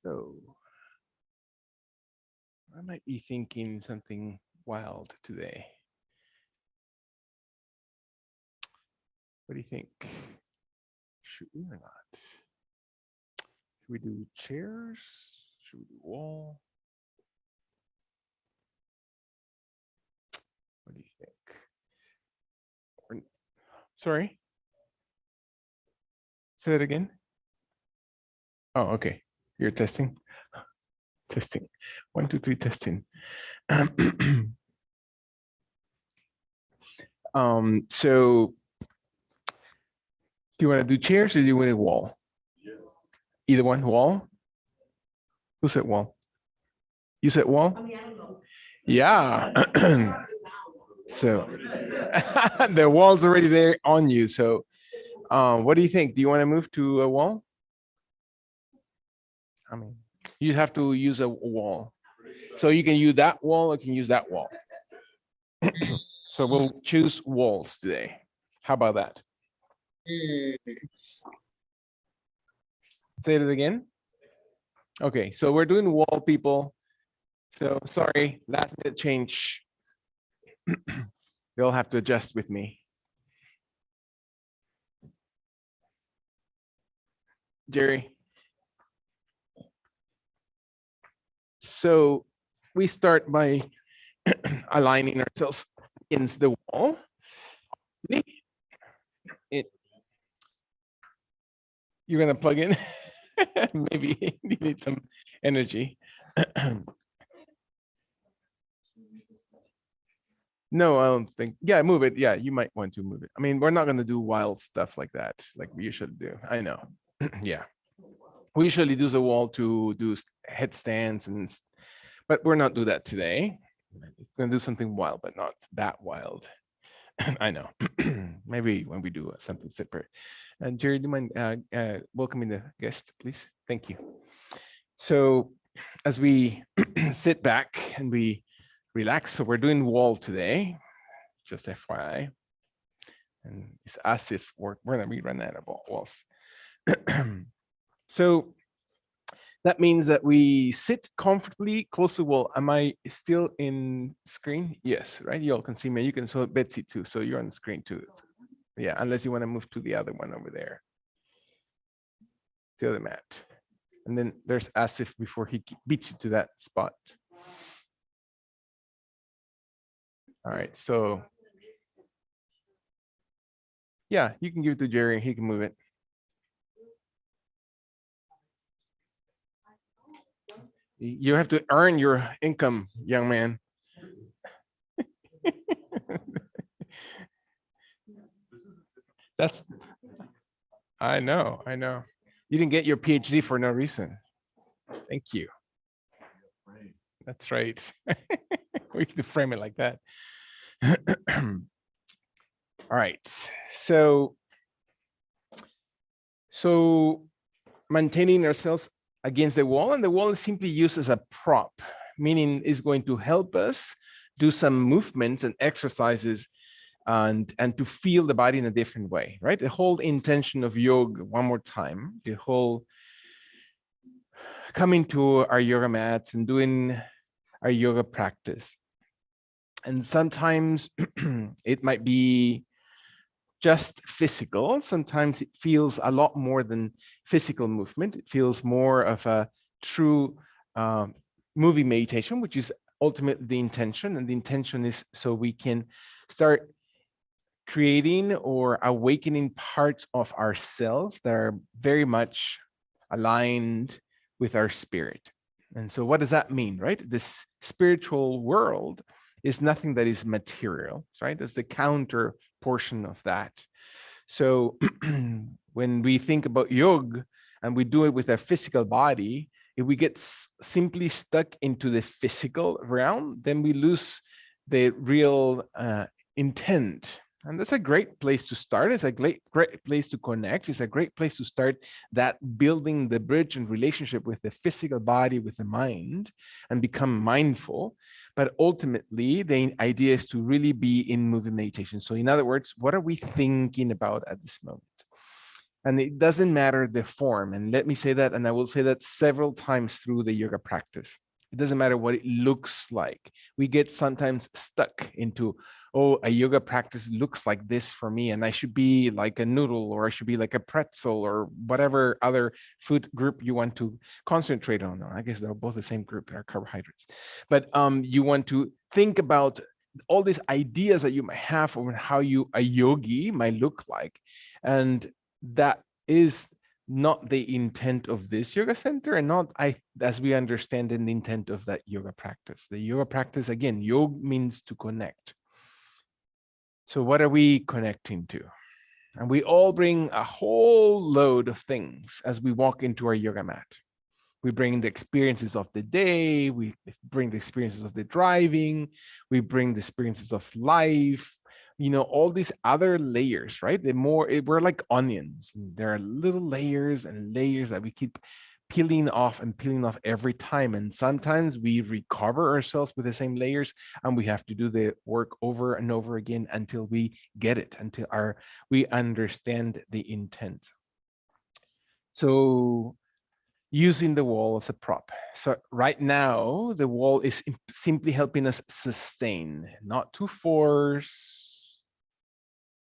So I might be thinking something wild today. What do you think? Should we or not? Should we do chairs? Should we do wall? What do you think? Sorry? Say that again. Oh, okay. You're testing. Testing. 1, 2, 3, testing. So do you want to do chairs or do you want a wall? Yes. Either one, wall? Who said wall? You said wall? I mean, I don't know. Yeah. So the wall's already there on you. So what do you think? Do you want to move to a wall? I mean, you have to use a wall. So you can use that wall or you can use that wall. So we'll choose walls today. How about that? Say it again. Okay, so we're doing wall, people. So sorry, last minute change. You'll have to adjust with me. Jerry. So we start by aligning ourselves against the wall. You're gonna plug in. Maybe you need some energy. No, I don't think. Yeah, move it. Yeah, you might want to move it. I mean, we're not gonna do wild stuff like that, like we usually do. I know. Yeah, we usually do the wall to do headstands but we're not do that today. We're gonna do something wild, but not that wild. I know. Maybe when we do something separate. And Jerry, do you mind welcoming the guest, please? Thank you. So as we sit back and we relax, so we're doing wall today, just FYI. And it's as if we're gonna rerun that about walls. So that means that we sit comfortably close to the wall. Am I still in screen? Yes, right? You all can see me. You can so Betsy too. So you're on the screen too. Yeah, unless you want to move to the other one over there. The other mat. And then there's Asif before he beats you to that spot. All right, so yeah, you can give it to Jerry. He can move it. You have to earn your income, young man. That's, I know. You didn't get your PhD for no reason. Thank you. That's right. We can frame it like that. All right. So maintaining ourselves against the wall, and the wall is simply used as a prop, meaning it's going to help us do some movements and exercises and to feel the body in a different way, right? The whole intention of yoga, one more time, the whole coming to our yoga mats and doing our yoga practice. And sometimes it might be just physical. Sometimes it feels a lot more than physical movement. It feels more of a true moving meditation, which is ultimately the intention. And the intention is so we can start creating or awakening parts of ourselves that are very much aligned with our spirit. And so what does that mean, right? This spiritual world is nothing that is material, right? That's the counter portion of that. So when we think about yoga and we do it with our physical body, if we get simply stuck into the physical realm, then we lose the real intent. And that's a great place to start. It's a great place to connect. It's a great place to start that building the bridge and relationship with the physical body, with the mind, and become mindful. But ultimately, the idea is to really be in moving meditation. So in other words, what are we thinking about at this moment? And it doesn't matter the form. And let me say that, and I will say that several times through the yoga practice. It doesn't matter what it looks like. We get sometimes stuck into, oh, a yoga practice looks like this for me, and I should be like a noodle, or I should be like a pretzel, or whatever other food group you want to concentrate on. I guess they're both the same group, they're carbohydrates. But you want to think about all these ideas that you might have on how a yogi might look like. And that is not the intent of this yoga center, and not, as we understand in the intent of that yoga practice. The yoga practice, again, yoga means to connect. So what are we connecting to? And we all bring a whole load of things as we walk into our yoga mat. We bring the experiences of the day, we bring the experiences of the driving, we bring the experiences of life, all these other layers, right? We're like onions. There are little layers and layers that we keep peeling off and peeling off every time. And sometimes we recover ourselves with the same layers, and we have to do the work over and over again until we get it, until we understand the intent. So using the wall as a prop. So right now, the wall is simply helping us sustain, not to force,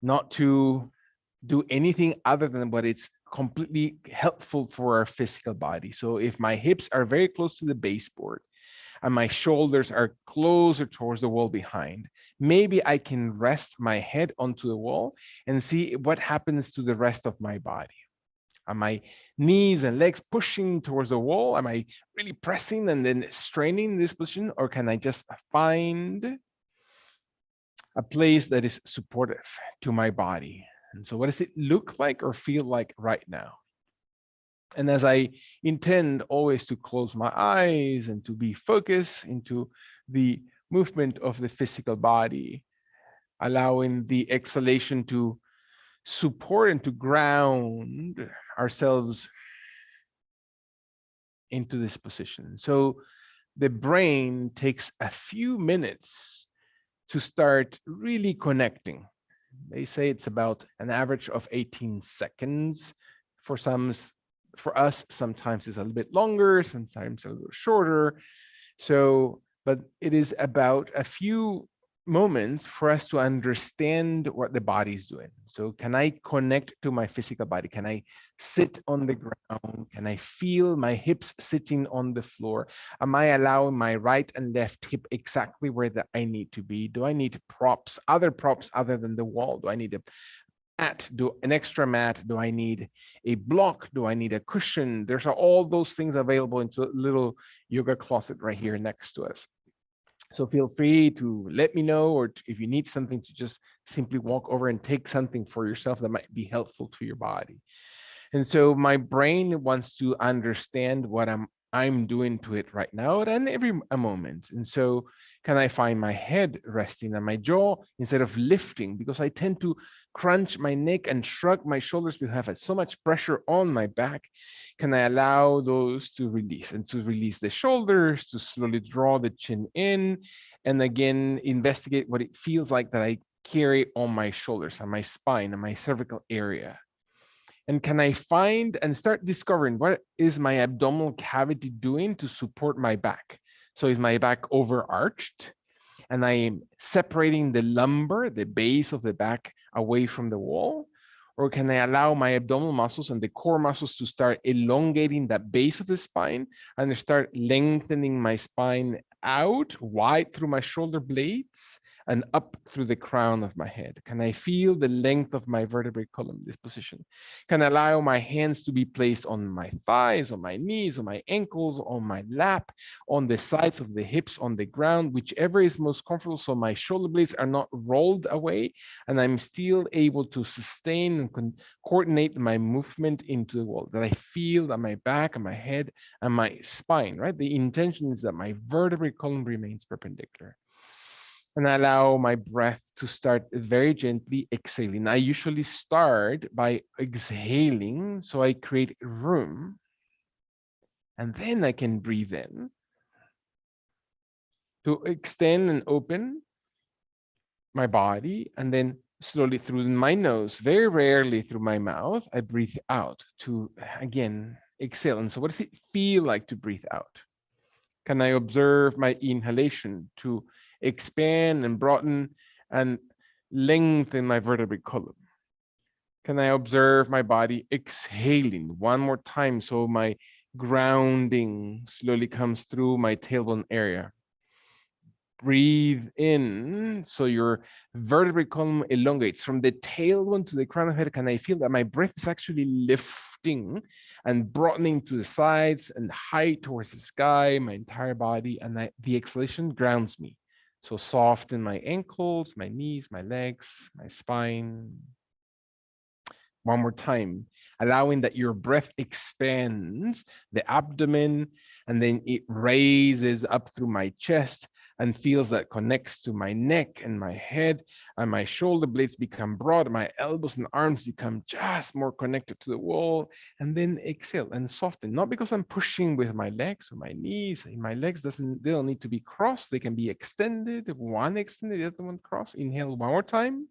not to do anything other than what it's completely helpful for our physical body. So if my hips are very close to the baseboard and my shoulders are closer towards the wall behind, maybe I can rest my head onto the wall and see what happens to the rest of my body. Are my knees and legs pushing towards the wall? Am I really pressing and then straining this position? Or can I just find a place that is supportive to my body? And so what does it look like or feel like right now? And as I intend always to close my eyes and to be focused into the movement of the physical body, allowing the exhalation to support and to ground ourselves into this position. So the brain takes a few minutes to start really connecting. They say it's about an average of 18 seconds. For us, sometimes it's a little bit longer, sometimes a little shorter. So, but it is about a few moments for us to understand what the body is doing. So can I connect to my physical body? Can I sit on the ground? Can I feel my hips sitting on the floor? Am I allowing my right and left hip exactly where I need to be? Do I need props, other props other than the wall? Do I need an extra mat? Do I need a block? Do I need a cushion? There's all those things available into a little yoga closet right here next to us. So feel free to let me know, or if you need something, to just simply walk over and take something for yourself that might be helpful to your body. And so my brain wants to understand what I'm doing to it right now and every moment. And so can I find my head resting on my jaw instead of lifting? Because I tend to crunch my neck and shrug my shoulders because I have so much pressure on my back. Can I allow those to release, and to release the shoulders, to slowly draw the chin in, and again, investigate what it feels like that I carry on my shoulders, on my spine, on my cervical area. And can I find and start discovering what is my abdominal cavity doing to support my back? So is my back overarched? And I am separating the lumbar, the base of the back, away from the wall? Or can I allow my abdominal muscles and the core muscles to start elongating that base of the spine and start lengthening my spine out wide through my shoulder blades and up through the crown of my head? Can I feel the length of my vertebrae column, this position? Can I allow my hands to be placed on my thighs, on my knees, on my ankles, on my lap, on the sides of the hips, on the ground, whichever is most comfortable, so my shoulder blades are not rolled away and I'm still able to sustain and coordinate my movement into the wall, that I feel that my back and my head and my spine, right? The intention is that my vertebrae column remains perpendicular. And I allow my breath to start very gently exhaling. I usually start by exhaling, so I create room, and then I can breathe in to extend and open my body, and then slowly through my nose, very rarely through my mouth. I breathe out to, again, exhale. And so what does it feel like to breathe out? Can I observe my inhalation to expand and broaden and lengthen my vertebrae column? Can I observe my body exhaling one more time so my grounding slowly comes through my tailbone area? Breathe in so your vertebrae column elongates from the tailbone to the crown of the head. Can I feel that my breath is actually lifting and broadening to the sides and high towards the sky, my entire body, and the exhalation grounds me. So soften my ankles, my knees, my legs, my spine. One more time, allowing that your breath expands the abdomen, and then it raises up through my chest and feels that connects to my neck and my head, and my shoulder blades become broad, my elbows and arms become just more connected to the wall, and then exhale and soften. Not because I'm pushing with my legs or my knees. My legs they don't need to be crossed. They can be extended. One extended, the other one crossed. Inhale one more time.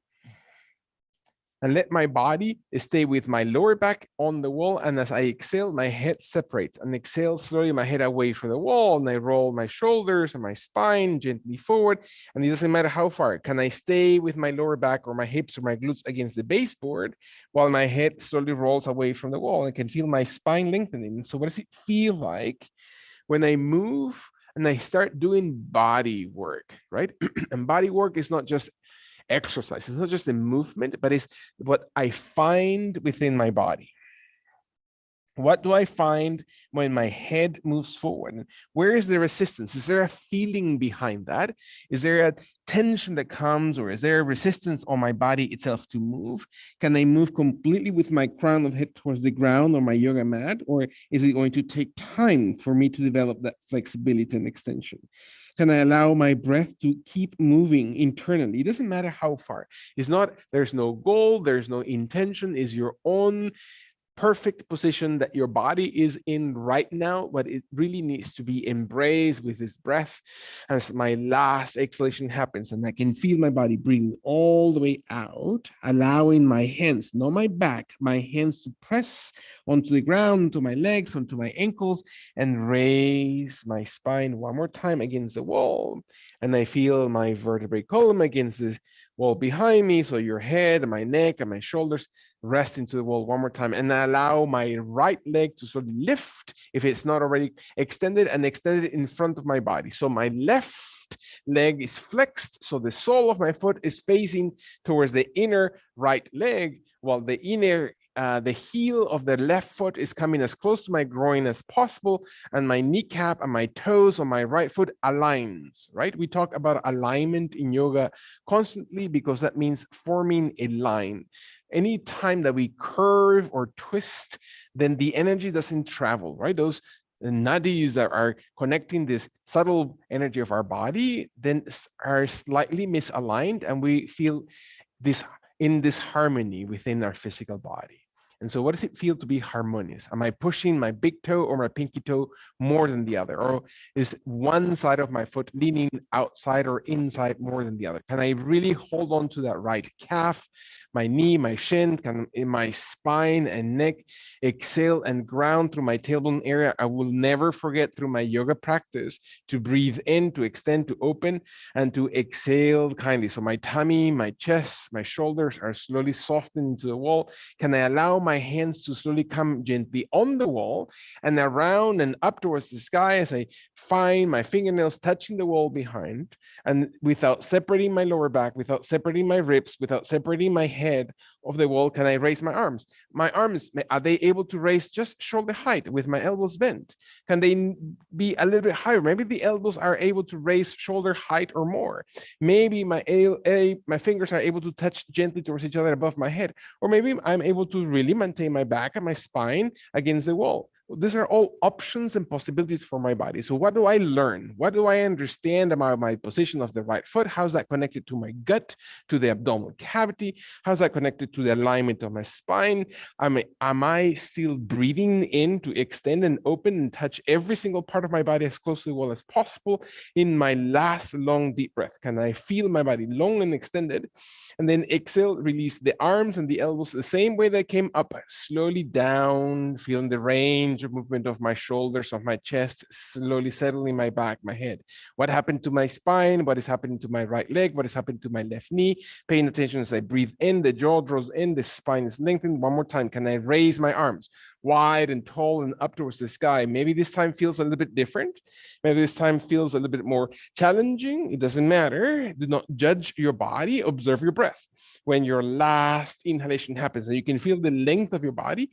And let my body stay with my lower back on the wall. And as I exhale, my head separates and exhale slowly my head away from the wall. And I roll my shoulders and my spine gently forward. And it doesn't matter how far. Can I stay with my lower back or my hips or my glutes against the baseboard while my head slowly rolls away from the wall? I can feel my spine lengthening. So what does it feel like when I move and I start doing body work, right? And body work is not just exercise. It's not just a movement, but it's what I find within my body. What do I find when my head moves forward? Where is the resistance? Is there a feeling behind that? Is there a tension that comes, or is there a resistance on my body itself to move? Can I move completely with my crown of head towards the ground or my yoga mat? Or is it going to take time for me to develop that flexibility and extension? Can I allow my breath to keep moving internally? It doesn't matter how far. It's not, there's no goal, there's no intention, it's your own perfect position that your body is in right now, but it really needs to be embraced with this breath as my last exhalation happens. And I can feel my body breathing all the way out, allowing my hands, not my back, my hands to press onto the ground, onto my legs, onto my ankles, and raise my spine one more time against the wall. And I feel my vertebrae column against the wall behind me. So your head and my neck and my shoulders rest into the wall one more time, and I allow my right leg to sort of lift if it's not already extended, and extend it in front of my body. So my left leg is flexed, so the sole of my foot is facing towards the inner right leg, while the heel of the left foot is coming as close to my groin as possible, and my kneecap and my toes on my right foot aligns, right? We talk about alignment in yoga constantly because that means forming a line. Any time that we curve or twist, then the energy doesn't travel, right? Those nadis that are connecting this subtle energy of our body then are slightly misaligned, and we feel this in this harmony within our physical body. And so what does it feel to be harmonious? Am I pushing my big toe or my pinky toe more than the other? Or is one side of my foot leaning outside or inside more than the other? Can I really hold on to that right calf, my knee, my shin, in my spine and neck, exhale and ground through my tailbone area? I will never forget through my yoga practice to breathe in, to extend, to open, and to exhale kindly. So my tummy, my chest, my shoulders are slowly softening into the wall. Can I allow my hands to slowly come gently on the wall and around and up towards the sky as I find my fingernails touching the wall behind, and without separating my lower back, without separating my ribs, without separating my head of the wall, can I raise my arms? My arms, are they able to raise just shoulder height with my elbows bent? Can they be a little bit higher? Maybe the elbows are able to raise shoulder height or more. Maybe my fingers are able to touch gently towards each other above my head. Or maybe I'm able to really maintain my back and my spine against the wall. These are all options and possibilities for my body. So what do I learn? What do I understand about my position of the right foot? How's that connected to my gut, to the abdominal cavity? How's that connected to the alignment of my spine? Am I still breathing in to extend and open and touch every single part of my body as close to the wall as possible in my last long deep breath? Can I feel my body long and extended? And then exhale, release the arms and the elbows the same way they came up, slowly down, feeling the range of movement of my shoulders, of my chest, slowly settling my back, my head. What happened to my spine? What is happening to my right leg? What is happening to my left knee? Paying attention as I breathe in, the jaw draws in, the spine is lengthened. One more time, can I raise my arms wide and tall and up towards the sky? Maybe this time feels a little bit different. Maybe this time feels a little bit more challenging. It doesn't matter. Do not judge your body, observe your breath. When your last inhalation happens and you can feel the length of your body,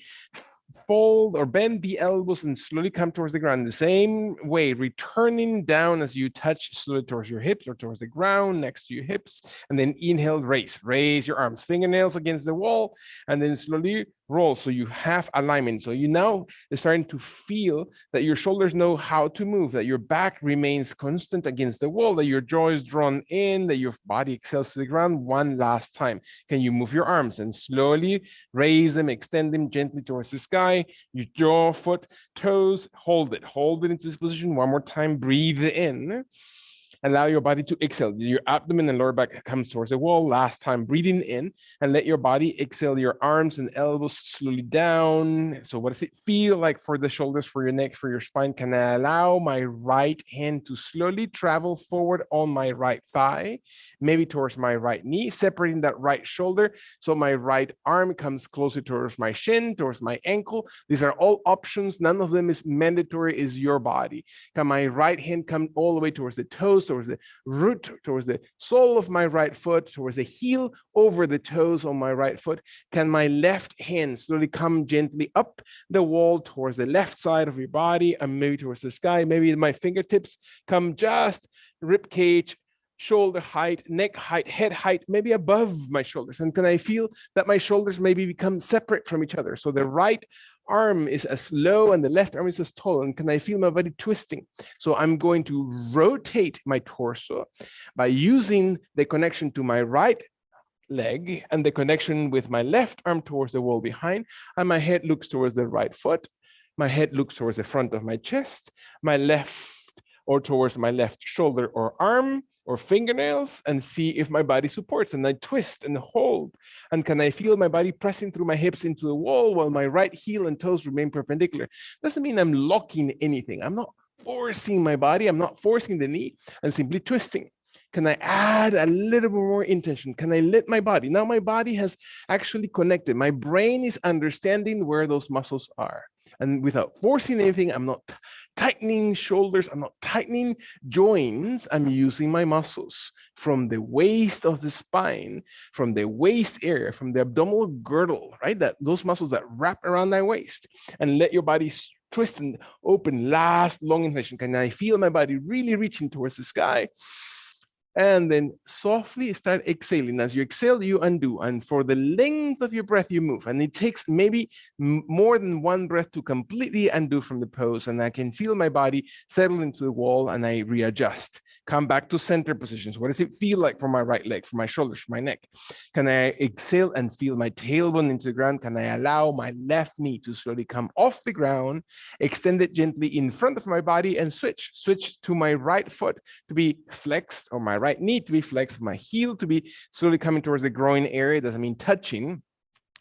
fold or bend the elbows and slowly come towards the ground the same way, returning down as you touch slowly towards your hips or towards the ground next to your hips. And then inhale, raise your arms, fingernails against the wall, and then slowly roll. So you have alignment. So you now are starting to feel that your shoulders know how to move, that your back remains constant against the wall, that your jaw is drawn in, that your body exhales to the ground. One last time. Can you move your arms and slowly raise them, extend them gently towards the sky? Your jaw, foot, toes, hold it into this position. One more time, breathe in. Allow your body to exhale. Your abdomen and lower back comes towards the wall. Last time, breathing in, and let your body exhale your arms and elbows slowly down. So what does it feel like for the shoulders, for your neck, for your spine? Can I allow my right hand to slowly travel forward on my right thigh, maybe towards my right knee, separating that right shoulder. So my right arm comes closer towards my shin, towards my ankle. These are all options. None of them is mandatory, is your body. Can my right hand come all the way towards the toes, towards the root, towards the sole of my right foot, towards the heel, over the toes on my right foot? Can my left hand slowly come gently up the wall towards the left side of your body and maybe towards the sky? Maybe my fingertips come just rib cage, shoulder height, neck height, head height, maybe above my shoulders. And can I feel that my shoulders maybe become separate from each other? So the right arm is as low and the left arm is as tall. And can I feel my body twisting? So I'm going to rotate my torso by using the connection to my right leg and the connection with my left arm towards the wall behind. And my head looks towards the right foot. My head looks towards the front of my chest, my left or towards my left shoulder or arm or fingernails, and see if my body supports. And I twist and hold. And can I feel my body pressing through my hips into the wall while my right heel and toes remain perpendicular? Doesn't mean I'm locking anything. I'm not forcing my body. I'm not forcing the knee. I'm simply twisting. Can I add a little more intention? Can I let my body? Now my body has actually connected. My brain is understanding where those muscles are. And without forcing anything, I'm not tightening shoulders, I'm not tightening joints, I'm using my muscles from the waist of the spine, from the waist area, from the abdominal girdle, right? Those muscles that wrap around my waist, and let your body twist and open. Last long inhalation. Can I feel my body really reaching towards the sky? And then softly start exhaling. As you exhale, you undo. And for the length of your breath, you move. And it takes maybe more than one breath to completely undo from the pose. And I can feel my body settle into the wall and I readjust. Come back to center positions. What does it feel like for my right leg, for my shoulders, for my neck? Can I exhale and feel my tailbone into the ground? Can I allow my left knee to slowly come off the ground, extend it gently in front of my body, and switch to my right foot to be flexed, or my right knee to be flexed, my heel to be slowly coming towards the groin area. Doesn't mean touching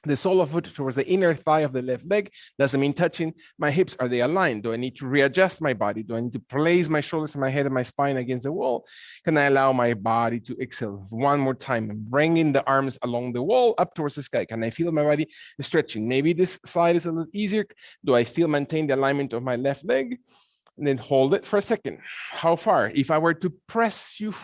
the sole of foot towards the inner thigh of the left leg. Doesn't mean touching my hips. Are they aligned? Do I need to readjust my body? Do I need to place my shoulders and my head and my spine against the wall? Can I allow my body to exhale one more time and bringing the arms along the wall up towards the sky? Can I feel my body stretching? Maybe this side is a little easier. Do I still maintain the alignment of my left leg? And then hold it for a second. How far? If I were to press you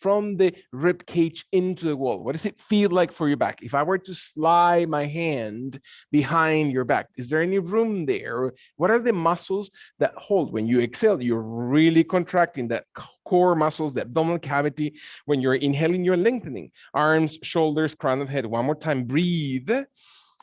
from the rib cage into the wall, what does it feel like for your back? If I were to slide my hand behind your back, is there any room there? What are the muscles that hold? When you exhale, you're really contracting that core muscles, the abdominal cavity. When you're inhaling, you're lengthening. Arms, shoulders, crown of head. One more time, breathe.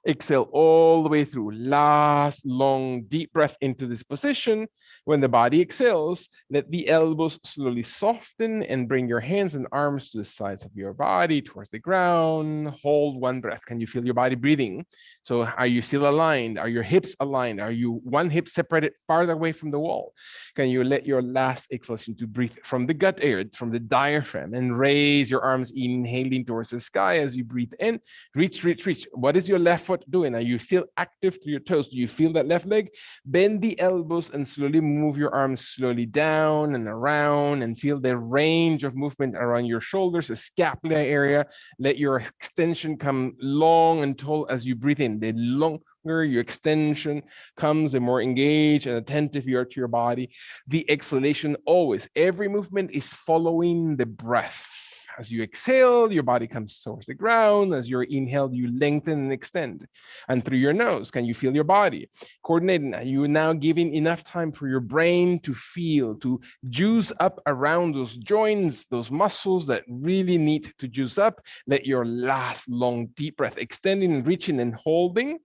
Exhale all the way through. Last long, deep breath into this position. When the body exhales, let the elbows slowly soften and bring your hands and arms to the sides of your body, towards the ground. Hold one breath. Can you feel your body breathing? So are you still aligned? Are your hips aligned? Are you one hip separated farther away from the wall? Can you let your last exhalation to breathe from the gut area, from the diaphragm, and raise your arms, inhaling towards the sky as you breathe in. Reach, reach, reach. What is your left foot doing? Are you still active through your toes? Do you feel that left leg? Bend the elbows and slowly move your arms slowly down and around, and feel the range of movement around your shoulders, the scapula area. Let your extension come long and tall as you breathe in. The longer your extension comes, the more engaged and attentive you are to your body. The exhalation always, every movement is following the breath. As you exhale, your body comes towards the ground. As you inhale, you lengthen and extend. And through your nose, can you feel your body? Coordinating, you are now giving enough time for your brain to feel, to juice up around those joints, those muscles that really need to juice up. Let your last long, deep breath, extending and reaching and holding.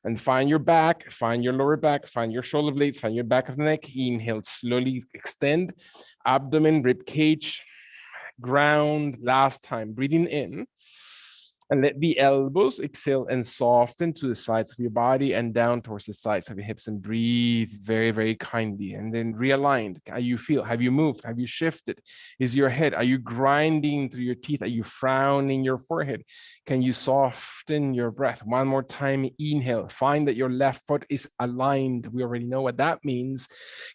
And find your back, find your lower back, find your shoulder blades, find your back of the neck. Inhale, slowly extend. Abdomen, rib cage, ground. Last time, breathing in. And let the elbows exhale and soften to the sides of your body and down towards the sides of your hips, and breathe very, very kindly. And then realigned. How you feel? Have you moved? Have you shifted? Is your head? Are you grinding through your teeth? Are you frowning your forehead? Can you soften your breath? One more time, inhale. Find that your left foot is aligned. We already know what that means.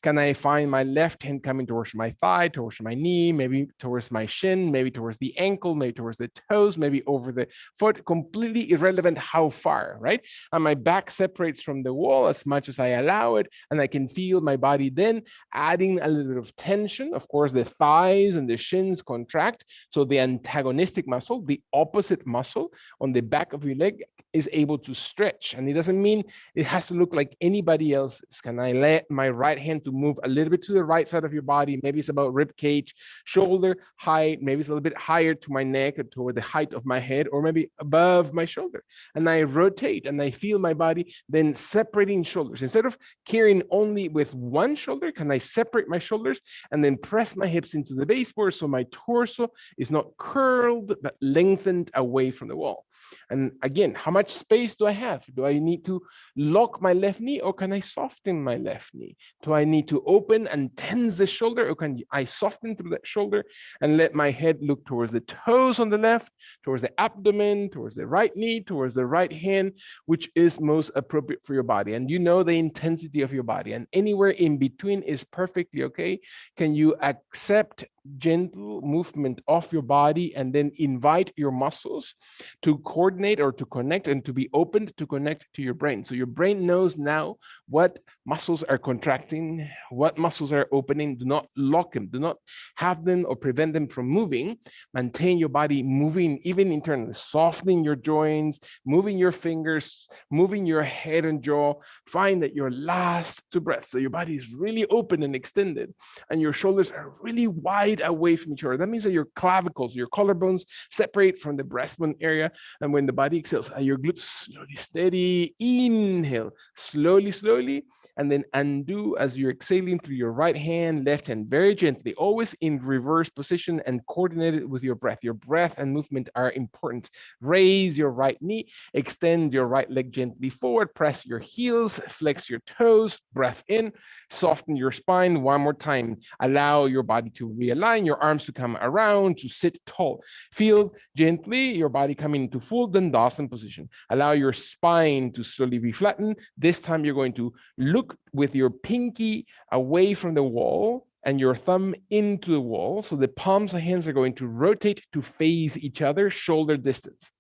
Can I find my left hand coming towards my thigh, towards my knee, maybe towards my shin, maybe towards the ankle, maybe towards the toes, maybe over the foot, completely irrelevant how far, right? And my back separates from the wall as much as I allow it, and I can feel my body then adding a little bit of tension. Of course, the thighs and the shins contract, so the antagonistic muscle, the opposite muscle on the back of your leg, is able to stretch. And it doesn't mean it has to look like anybody else's. Can I let my right hand to move a little bit to the right side of your body? Maybe it's about rib cage, shoulder height, maybe it's a little bit higher to my neck or toward the height of my head, or maybe above my shoulder. And I rotate and I feel my body then separating shoulders. Instead of carrying only with one shoulder, can I separate my shoulders and then press my hips into the baseboard so my torso is not curled but lengthened away from the wall? And again, how much space do I have? Do I need to lock my left knee, or can I soften my left knee? Do I need to open and tense the shoulder, or can I soften through that shoulder and let my head look towards the toes on the left, towards the abdomen, towards the right knee, towards the right hand, which is most appropriate for your body? And you know the intensity of your body, and anywhere in between is perfectly okay. Can you accept gentle movement of your body and then invite your muscles to coordinate or to connect and to be open to connect to your brain? So your brain knows now what muscles are contracting, what muscles are opening. Do not lock them, do not have them or prevent them from moving. Maintain your body moving, even internally, softening your joints, moving your fingers, moving your head and jaw. Find that your last two breaths, so your body is really open and extended, and your shoulders are really wide away from each other. That means that your clavicles, your collarbones separate from the breastbone area. And when the body exhales, your glutes slowly steady. Inhale, slowly, slowly, and then undo as you're exhaling through your right hand, left hand, very gently, always in reverse position and coordinated with your breath. Your breath and movement are important. Raise your right knee, extend your right leg gently forward, press your heels, flex your toes, breath in, soften your spine. One more time. Allow your body to realign, your arms to come around, to sit tall. Feel gently your body coming into full Dandasana position. Allow your spine to slowly be flattened. This time you're going to look with your pinky away from the wall and your thumb into the wall. So the palms of the hands are going to rotate to face each other, shoulder distance.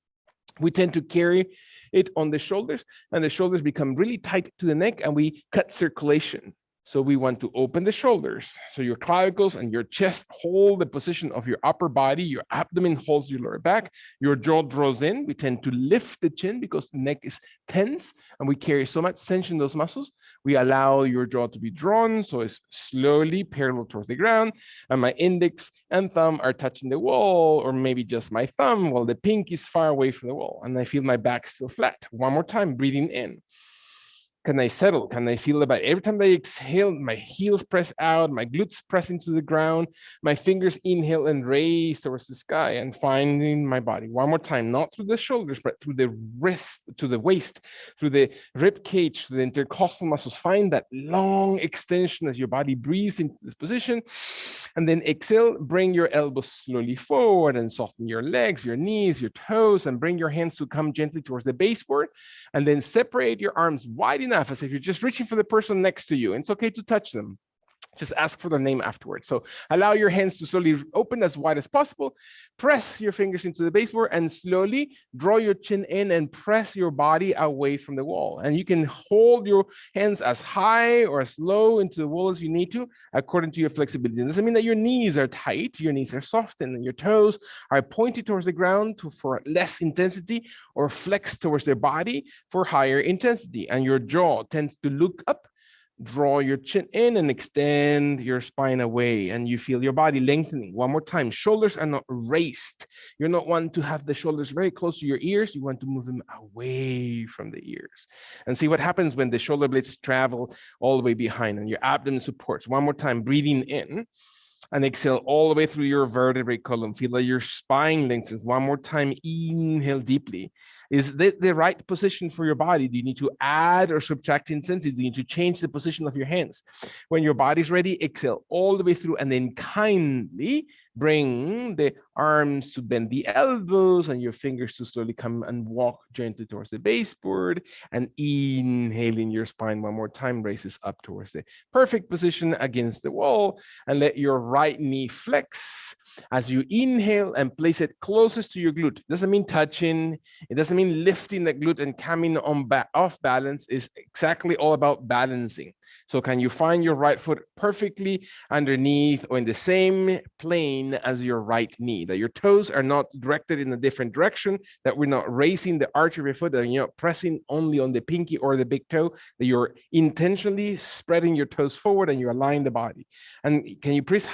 We tend to carry it on the shoulders, and the shoulders become really tight to the neck, and we cut circulation. So we want to open the shoulders. So your clavicles and your chest hold the position of your upper body. Your abdomen holds your lower back. Your jaw draws in. We tend to lift the chin because the neck is tense and we carry so much tension in those muscles. We allow your jaw to be drawn so it's slowly parallel towards the ground. And my index and thumb are touching the wall, or maybe just my thumb while the pinky is far away from the wall. And I feel my back still flat. One more time, breathing in. Can I settle? Can I feel the body? Every time I exhale, my heels press out, my glutes press into the ground, my fingers inhale and raise towards the sky and finding my body. One more time, not through the shoulders, but through the wrist, to the waist, through the rib cage, through the intercostal muscles. Find that long extension as your body breathes into this position. And then exhale, bring your elbows slowly forward and soften your legs, your knees, your toes, and bring your hands to come gently towards the baseboard. And then separate your arms wide enough as if you're just reaching for the person next to you. And it's okay to touch them. Just ask for their name afterwards. So allow your hands to slowly open as wide as possible. Press your fingers into the baseboard and slowly draw your chin in and press your body away from the wall. And you can hold your hands as high or as low into the wall as you need to, according to your flexibility. It doesn't mean that your knees are tight, your knees are soft, and your toes are pointed towards the ground for less intensity, or flexed towards their body for higher intensity. And your jaw tends to look up. Draw your chin in and extend your spine away, and you feel your body lengthening. One more time, shoulders are not raised. You're not one to have the shoulders very close to your ears. You want to move them away from the ears. And see what happens when the shoulder blades travel all the way behind and your abdomen supports. One more time, breathing in. And exhale all the way through your vertebrae column. Feel like your spine lengthens. One more time, inhale deeply. Is that the right position for your body? Do you need to add or subtract intensity? Do you need to change the position of your hands? When your body's ready, exhale all the way through and then kindly bring the arms to bend the elbows and your fingers to slowly come and walk gently towards the baseboard, and inhaling your spine one more time, raises up towards the perfect position against the wall, and let your right knee flex as you inhale and place it closest to your glute. It doesn't mean touching. It doesn't mean lifting the glute and coming on off balance. Is exactly all about balancing. So can you find your right foot perfectly underneath or in the same plane as your right knee, that your toes are not directed in a different direction, that we're not raising the arch of your foot, that you're not pressing only on the pinky or the big toe, that you're intentionally spreading your toes forward and you align the body. And can you press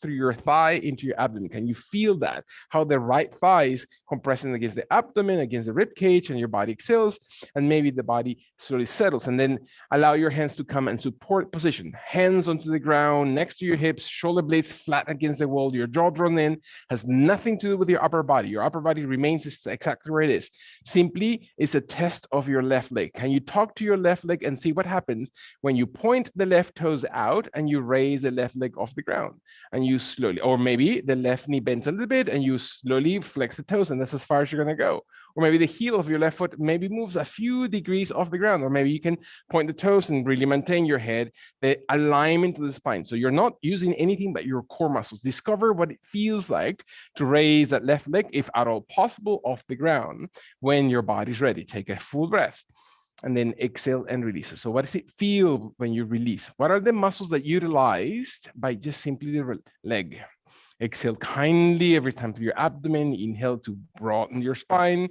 through your thigh into your abdomen? Can you feel that? How the right thigh is compressing against the abdomen, against the rib cage, and your body exhales, and maybe the body slowly settles. And then allow your hands to come and support position. Hands onto the ground, next to your hips, shoulder blades flat against the wall, your jaw drawn in. Has nothing to do with your upper body. Your upper body remains exactly where it is. Simply is a test of your left leg. Can you talk to your left leg and see what happens when you point the left toes out and you raise the left leg off the ground, and you slowly, or maybe the left knee bends a little bit and you slowly flex the toes, and that's as far as you're going to go. Or maybe the heel of your left foot maybe moves a few degrees off the ground, or maybe you can point the toes and really maintain your head, the alignment to the spine. So you're not using anything but your core muscles. Discover what it feels like to raise that left leg, if at all possible, off the ground when your body's ready. Take a full breath and then exhale and release it. So what does it feel when you release? What are the muscles that you utilized by just simply the leg? Exhale kindly every time through your abdomen. Inhale to broaden your spine.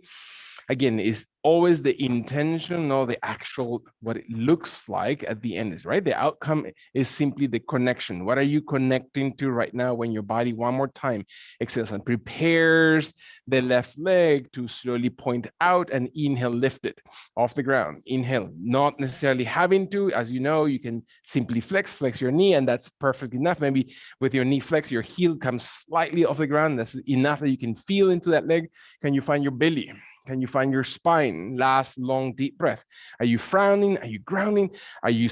Again, is always the intention, not the actual, what it looks like at the end is, right? The outcome is simply the connection. What are you connecting to right now when your body, one more time, exhales and prepares the left leg to slowly point out, and inhale, lift it off the ground. Inhale, not necessarily having to, as you know, you can simply flex your knee, and that's perfectly enough. Maybe with your knee flex, your heel comes slightly off the ground. That's enough that you can feel into that leg. Can you find your belly? Can you find your spine? Last long, deep breath. Are you frowning? Are you grounding? Are you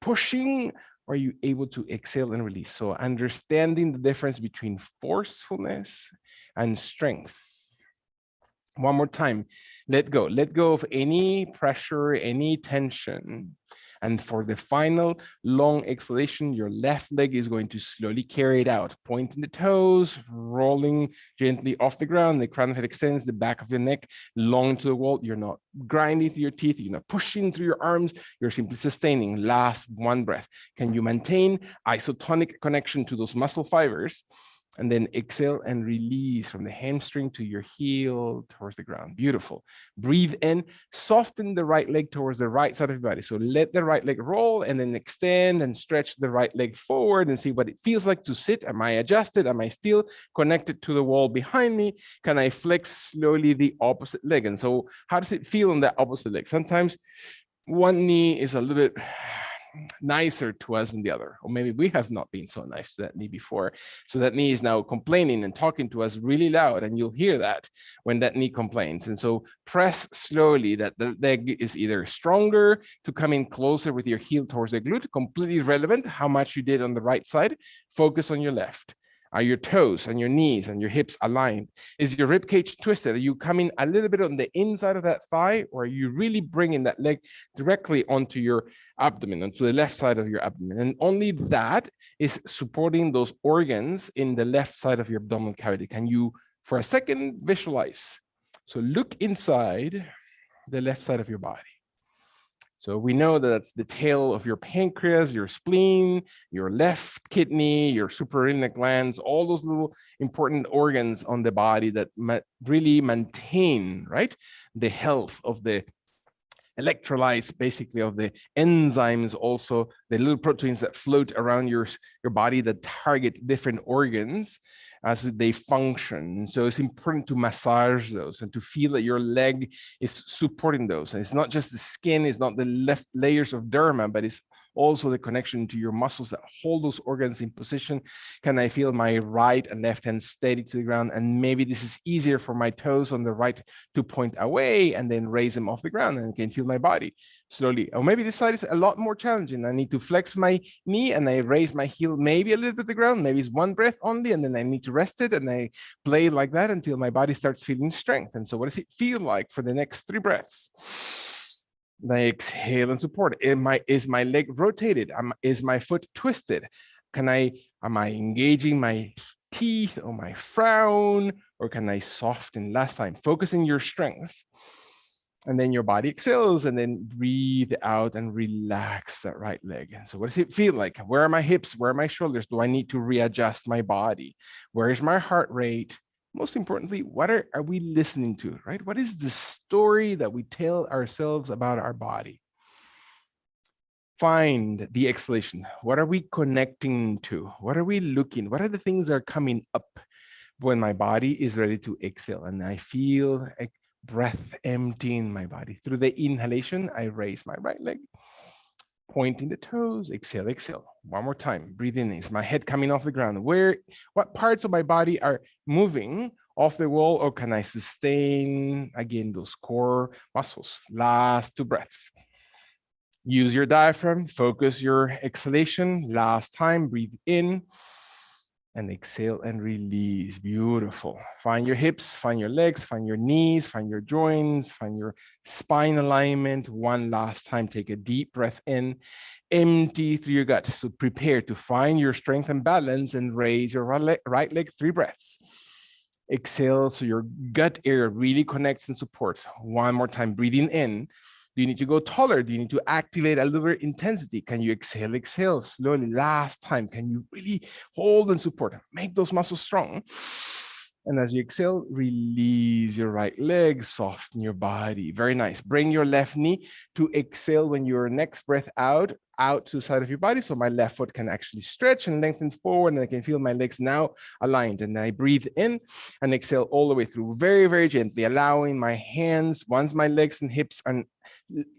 pushing? Or are you able to exhale and release? So understanding the difference between forcefulness and strength. One more time, let go. Let go of any pressure, any tension, And for the final long exhalation, your left leg is going to slowly carry it out, pointing the toes, rolling gently off the ground. The crown of head extends, the back of your neck long to the wall. You're not grinding through your teeth. You're not pushing through your arms. You're simply sustaining. Last one breath. Can you maintain isotonic connection to those muscle fibers? And then exhale and release from the hamstring to your heel towards the ground. Beautiful. Breathe in, soften the right leg towards the right side of your body. So let the right leg roll and then extend and stretch the right leg forward and see what it feels like to sit. Am I adjusted? Am I still connected to the wall behind me? Can I flex slowly the opposite leg? And so how does it feel on that opposite leg? Sometimes one knee is a little bit nicer to us than the other, or maybe we have not been so nice to that knee before, so that knee is now complaining and talking to us really loud, and you'll hear that when that knee complains. And so press slowly that the leg is either stronger to come in closer with your heel towards the glute, completely irrelevant how much you did on the right side. Focus on your left. Are your toes and your knees and your hips aligned? Is your rib cage twisted? Are you coming a little bit on the inside of that thigh, or are you really bringing that leg directly onto your abdomen, onto the left side of your abdomen? And only that is supporting those organs in the left side of your abdominal cavity. Can you, for a second, visualize? So look inside the left side of your body. So we know that that's the tail of your pancreas, your spleen, your left kidney, your suprarenal glands, all those little important organs on the body that really maintain, right, the health of the electrolytes, basically, of the enzymes, also the little proteins that float around your body that target different organs as they function. So it's important to massage those and to feel that your leg is supporting those. And it's not just the skin, it's not the left layers of derma, but it's also the connection to your muscles that hold those organs in position. Can I feel my right and left hand steady to the ground? And maybe this is easier for my toes on the right to point away and then raise them off the ground, and I can feel my body slowly. Or maybe this side is a lot more challenging. I need to flex my knee and I raise my heel maybe a little bit to the ground. Maybe it's one breath only, and then I need to rest it, and I play like that until my body starts feeling strength. And so what does it feel like for the next 3 breaths? I exhale and support. Is my leg rotated? Is my foot twisted? Am I engaging my teeth or my frown, or can I soften? Last time, focusing your strength. And then your body exhales, and then breathe out and relax that right leg. And so what does it feel like? Where are my hips? Where are my shoulders? Do I need to readjust my body? Where is my heart rate? Most importantly, what are we listening to, right? What is the story that we tell ourselves about our body? Find the exhalation. What are we connecting to? What are we looking? What are the things that are coming up when my body is ready to exhale? And I feel a breath emptying my body. Through the inhalation, I raise my right leg, pointing the toes, exhale, exhale. One more time, breathe in. Is my head coming off the ground? What parts of my body are moving off the wall, or can I sustain, again, those core muscles? Last 2 breaths. Use your diaphragm, focus your exhalation. Last time, breathe in and exhale and release. Beautiful. Find your hips, find your legs, find your knees, find your joints, find your spine alignment. One last time, take a deep breath in, empty through your gut. So prepare to find your strength and balance, and raise your right leg 3 breaths. Exhale, so your gut area really connects and supports. One more time, breathing in. Do you need to go taller? Do you need to activate a little bit intensity? Can you exhale, exhale slowly? Last time, can you really hold and support? Make those muscles strong. And as you exhale, release your right leg, soften your body. Very nice. Bring your left knee to exhale when your next breath out to the side of your body. So my left foot can actually stretch and lengthen forward, and I can feel my legs now aligned. And I breathe in and exhale all the way through, very, very gently, allowing my hands, once my legs and hips and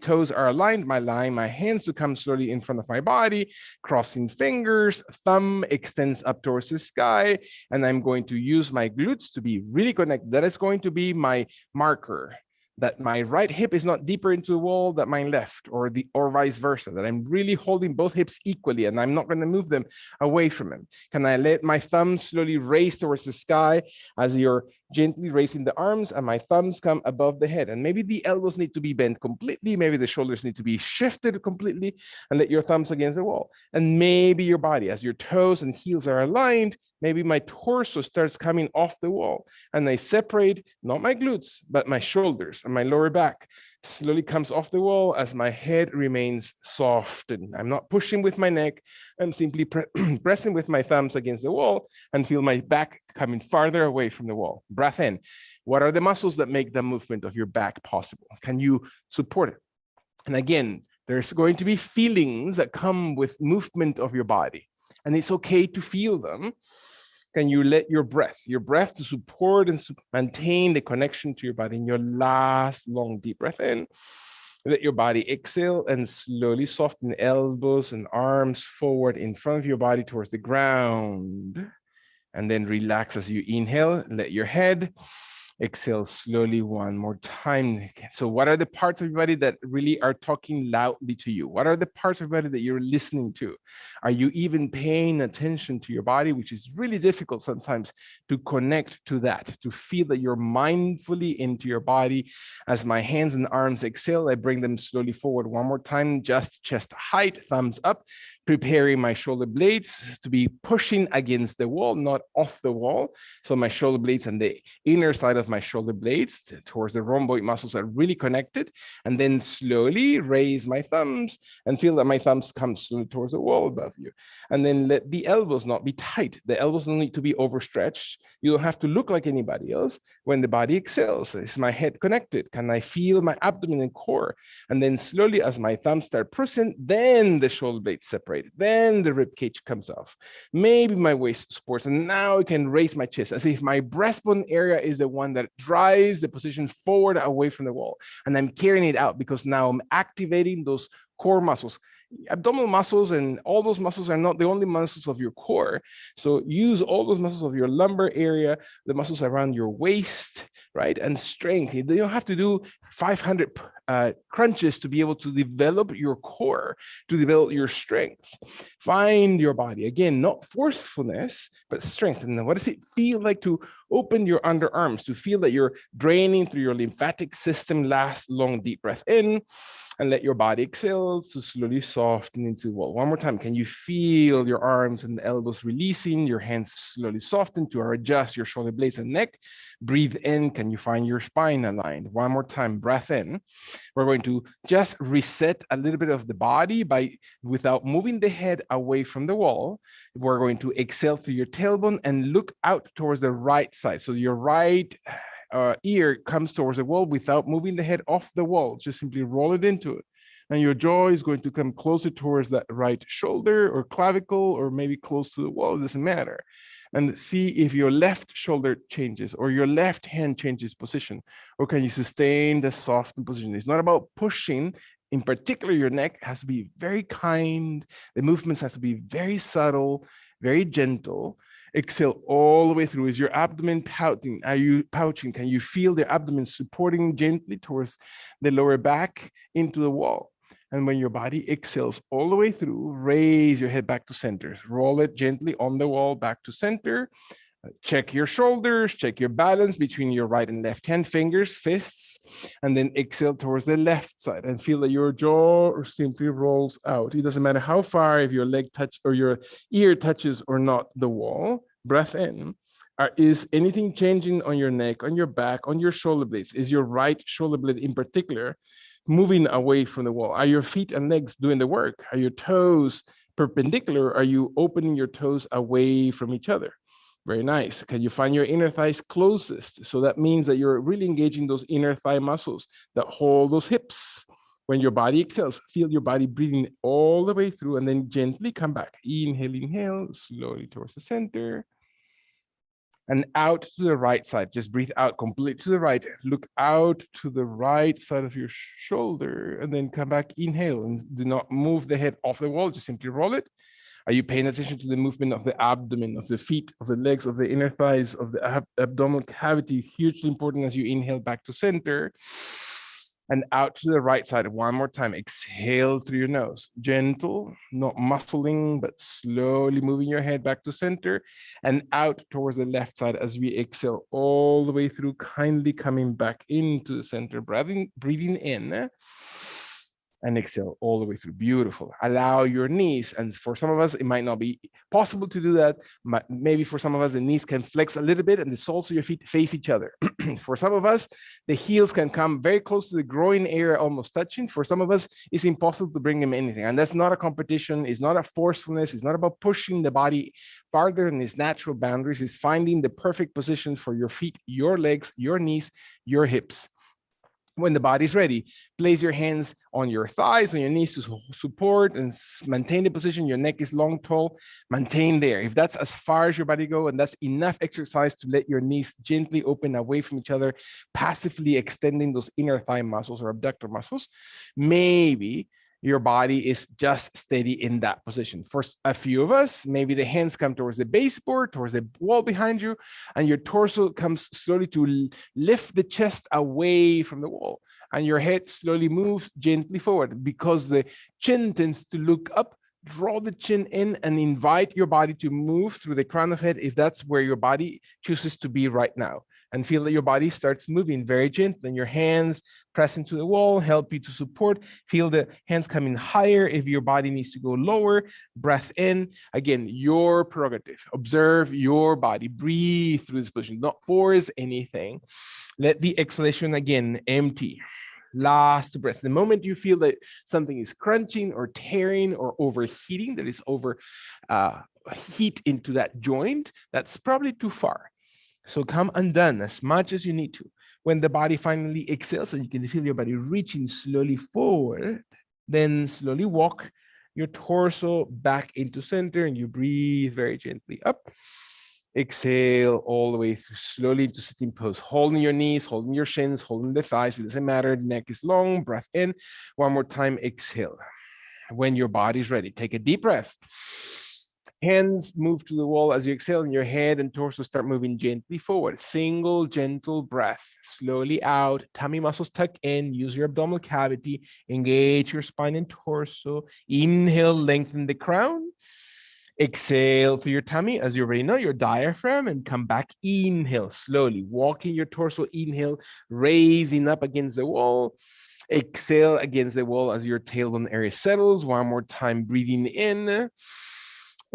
toes are aligned, my hands to come slowly in front of my body, crossing fingers, thumb extends up towards the sky, and I'm going to use my glutes to be really connected. That is going to be my marker. that my right hip is not deeper into the wall than my left, or vice versa, that I'm really holding both hips equally and I'm not going to move them away from him? Can I let my thumbs slowly raise towards the sky as you're gently raising the arms, and my thumbs come above the head? And maybe the elbows need to be bent completely, maybe the shoulders need to be shifted completely, and let your thumbs against the wall. And maybe your body, as your toes and heels are aligned, maybe my torso starts coming off the wall, and I separate, not my glutes, but my shoulders, and my lower back slowly comes off the wall as my head remains soft. And I'm not pushing with my neck. I'm simply pressing with my thumbs against the wall and feel my back coming farther away from the wall. Breath in. What are the muscles that make the movement of your back possible? Can you support it? And again, there's going to be feelings that come with movement of your body, and it's okay to feel them. Can you let your breath to support and maintain the connection to your body in your last long deep breath in? Let your body exhale and slowly soften elbows and arms forward in front of your body towards the ground. And then relax as you inhale. Let your head exhale slowly one more time. So what are the parts of your body that really are talking loudly to you? What are the parts of your body that you're listening to? Are you even paying attention to your body, which is really difficult sometimes to connect to that, to feel that you're mindfully into your body? As my hands and arms exhale, I bring them slowly forward one more time, just chest height, thumbs up, preparing my shoulder blades to be pushing against the wall, not off the wall. So my shoulder blades and the inner side of my shoulder blades towards the rhomboid muscles are really connected. And then slowly raise my thumbs and feel that my thumbs come slowly towards the wall above you. And then let the elbows not be tight. The elbows don't need to be overstretched. You don't have to look like anybody else when the body exhales. Is my head connected? Can I feel my abdomen and core? And then slowly, as my thumbs start pressing, then the shoulder blades separate. Then the rib cage comes off. Maybe my waist supports, and now I can raise my chest as if my breastbone area is the one that drives the position forward away from the wall. And I'm carrying it out because now I'm activating those core muscles. Abdominal muscles and all those muscles are not the only muscles of your core. So use all those muscles of your lumbar area, the muscles around your waist, right? And strength. You don't have to do 500 crunches to be able to develop your core, to develop your strength. Find your body. Again, not forcefulness, but strength. And then what does it feel like to open your underarms, to feel that you're draining through your lymphatic system? Last long deep breath in. And let your body exhale to slowly soften into the wall. One more time. Can you feel your arms and the elbows releasing, your hands slowly soften to adjust your shoulder blades and neck? Breathe in. Can you find your spine aligned? One more time. Breath in. We're going to just reset a little bit of the body without moving the head away from the wall. We're going to exhale through your tailbone and look out towards the right side. So your right ear comes towards the wall without moving the head off the wall. Just simply roll it into it. And your jaw is going to come closer towards that right shoulder or clavicle, or maybe close to the wall. It doesn't matter. And see if your left shoulder changes or your left hand changes position, or can you sustain the soft position? It's not about pushing. In particular, your neck has to be very kind. The movements have to be very subtle, very gentle. Exhale all the way through. Is your abdomen pouting? Are you pouching? Can you feel the abdomen supporting gently towards the lower back into the wall? And when your body exhales all the way through, raise your head back to center. Roll it gently on the wall back to center. Check your shoulders, check your balance between your right and left hand, fingers, fists, and then exhale towards the left side and feel that your jaw simply rolls out. It doesn't matter how far, if your leg touch or your ear touches or not the wall. Breath in. Is anything changing on your neck, on your back, on your shoulder blades? Is your right shoulder blade in particular moving away from the wall? Are your feet and legs doing the work? Are your toes perpendicular? Are you opening your toes away from each other? Very nice. Can you find your inner thighs closest? So that means that you're really engaging those inner thigh muscles that hold those hips. When your body exhales, feel your body breathing all the way through, and then gently come back. Inhale, slowly towards the center. And out to the right side. Just breathe out completely to the right. Look out to the right side of your shoulder, and then come back. Inhale, and do not move the head off the wall. Just simply roll it. Are you paying attention to the movement of the abdomen, of the feet, of the legs, of the inner thighs, of the abdominal cavity? Hugely important as you inhale back to center and out to the right side. One more time. Exhale through your nose. Gentle, not muscling, but slowly moving your head back to center and out towards the left side as we exhale all the way through, kindly coming back into the center, breathing in and exhale all the way through. Beautiful. Allow your knees, and for some of us, it might not be possible to do that. Maybe for some of us, the knees can flex a little bit and the soles of your feet face each other. For some of us, the heels can come very close to the groin area, almost touching. For some of us, it's impossible to bring them anything. And that's not a competition. It's not a forcefulness. It's not about pushing the body farther than its natural boundaries. It's finding the perfect position for your feet, your legs, your knees, your hips. When the body's ready, place your hands on your thighs, on your knees to support and maintain the position. Your neck is long, tall, maintain there. If that's as far as your body go, and that's enough exercise to let your knees gently open away from each other, passively extending those inner thigh muscles or abductor muscles, maybe your body is just steady in that position. For a few of us, maybe the hands come towards the baseboard, towards the wall behind you, and your torso comes slowly to lift the chest away from the wall, and your head slowly moves gently forward because the chin tends to look up. Draw the chin in and invite your body to move through the crown of head if that's where your body chooses to be right now. And feel that your body starts moving very gently, and your hands press into the wall, help you to support. Feel the hands coming higher if your body needs to go lower. Breath in. Again, your prerogative. Observe your body. Breathe through this position. Not force anything. Let the exhalation again empty. Last breath. The moment you feel that something is crunching or tearing or overheating, that is over heat into that joint, that's probably too far. So come undone as much as you need to. When the body finally exhales and you can feel your body reaching slowly forward, then slowly walk your torso back into center and you breathe very gently up. Exhale all the way through, slowly into sitting pose, holding your knees, holding your shins, holding the thighs. It doesn't matter. The neck is long. Breath in. One more time. Exhale. When your body's ready, take a deep breath. Hands move to the wall as you exhale, and your head and torso start moving gently forward. Single, gentle breath. Slowly out. Tummy muscles tuck in. Use your abdominal cavity. Engage your spine and torso. Inhale, lengthen the crown. Exhale through your tummy, as you already know, your diaphragm, and come back. Inhale, slowly. Walking your torso. Inhale, raising up against the wall. Exhale against the wall as your tailbone area settles. One more time, breathing in.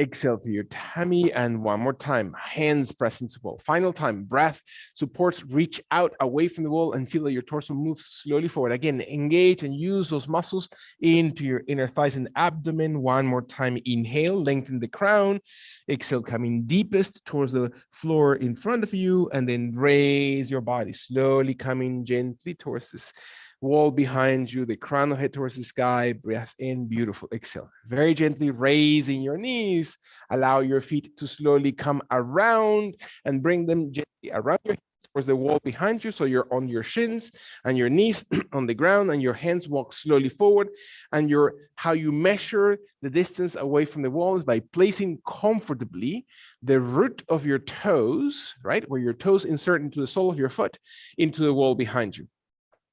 Exhale through your tummy, and one more time, hands press into the wall. Final time, breath, supports, reach out away from the wall and feel that your torso moves slowly forward. Again, engage and use those muscles into your inner thighs and abdomen. One more time, inhale, lengthen the crown. Exhale, coming deepest towards the floor in front of you, and then raise your body, slowly coming gently towards this wall behind you, the crown of head towards the sky. Breath in, beautiful. Exhale. Very gently raising your knees. Allow your feet to slowly come around and bring them gently around your head towards the wall behind you. So you're on your shins and your knees on the ground, and your hands walk slowly forward. And how you measure the distance away from the wall is by placing comfortably the root of your toes, right, where your toes insert into the sole of your foot, into the wall behind you.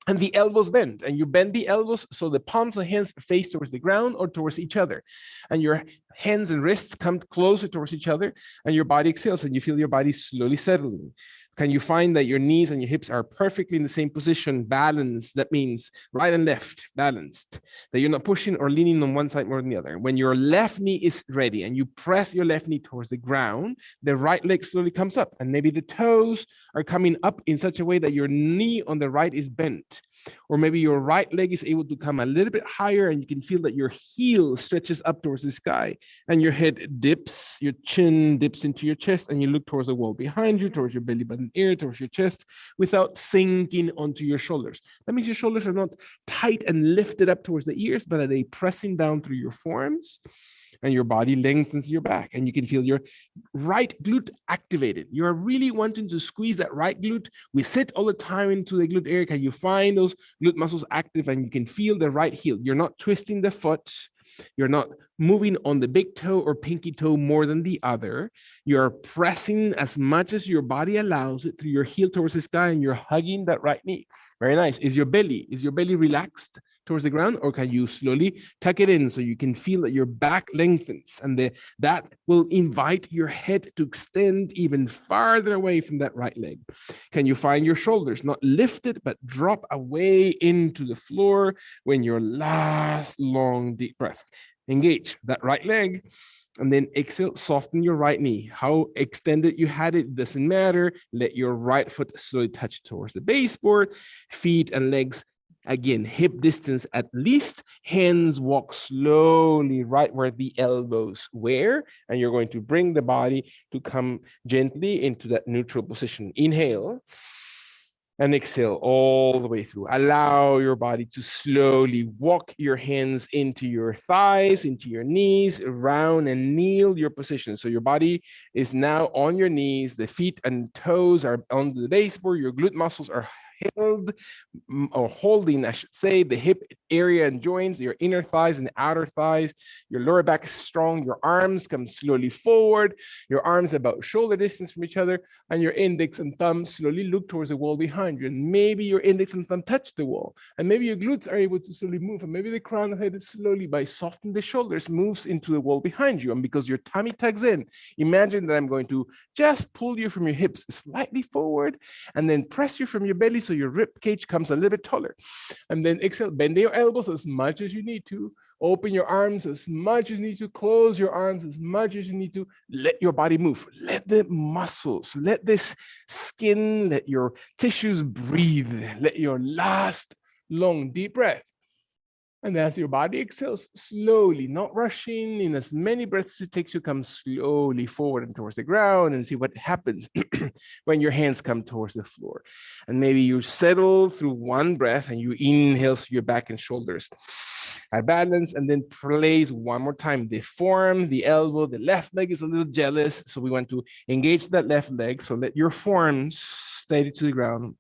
And the elbows bend, and you bend the elbows so the palms of the hands face towards the ground or towards each other. And your hands and wrists come closer towards each other, and your body exhales, and you feel your body slowly settling. Can you find that your knees and your hips are perfectly in the same position, balanced? That means right and left, balanced, that you're not pushing or leaning on one side more than the other. When your left knee is ready and you press your left knee towards the ground, the right leg slowly comes up, and maybe the toes are coming up in such a way that your knee on the right is bent. Or maybe your right leg is able to come a little bit higher, and you can feel that your heel stretches up towards the sky, and your head dips, your chin dips into your chest, and you look towards the wall behind you, towards your belly button area, towards your chest, without sinking onto your shoulders. That means your shoulders are not tight and lifted up towards the ears, but are they pressing down through your forearms? And your body lengthens your back, and you can feel your right glute activated. You are really wanting to squeeze that right glute. We sit all the time into the glute area. Can you find those glute muscles active, and you can feel the right heel? You're not twisting the foot. You're not moving on the big toe or pinky toe more than the other. You're pressing as much as your body allows it through your heel towards the sky, and you're hugging that right knee. Very nice. Is your belly relaxed towards the ground, or can you slowly tuck it in so you can feel that your back lengthens, and that will invite your head to extend even farther away from that right leg? Can you find your shoulders not lifted but drop away into the floor when your last long deep breath? Engage that right leg, and then exhale, soften your right knee. How extended you had it doesn't matter. Let your right foot slowly touch towards the baseboard. Feet and legs, again, hip distance at least. Hands walk slowly right where the elbows were, and you're going to bring the body to come gently into that neutral position. Inhale. And exhale all the way through. Allow your body to slowly walk your hands into your thighs, into your knees, around and kneel your position. So your body is now on your knees. The feet and toes are on the baseboard. Your glute muscles are held or holding, I should say, the hip area and joints, your inner thighs and outer thighs. Your lower back is strong. Your arms come slowly forward. Your arms about shoulder distance from each other, and your index and thumb slowly look towards the wall behind you. And maybe your index and thumb touch the wall, and maybe your glutes are able to slowly move, and maybe the crown of the head slowly, by softening the shoulders, moves into the wall behind you. And because your tummy tugs in, imagine that I'm going to just pull you from your hips slightly forward, and then press you from your belly so your rib cage comes a little bit taller. And then exhale, bend your elbows as much as you need to. Open your arms as much as you need to. Close your arms as much as you need to. Let your body move. Let the muscles, let this skin, let your tissues breathe. Let your last long deep breath. And as your body exhales, slowly, not rushing, in as many breaths as it takes, you come slowly forward and towards the ground, and see what happens when your hands come towards the floor. And maybe you settle through one breath and you inhale through your back and shoulders at balance, and then place one more time the forearm, the elbow. The left leg is a little jealous, so we want to engage that left leg. So let your forearms steady to the ground.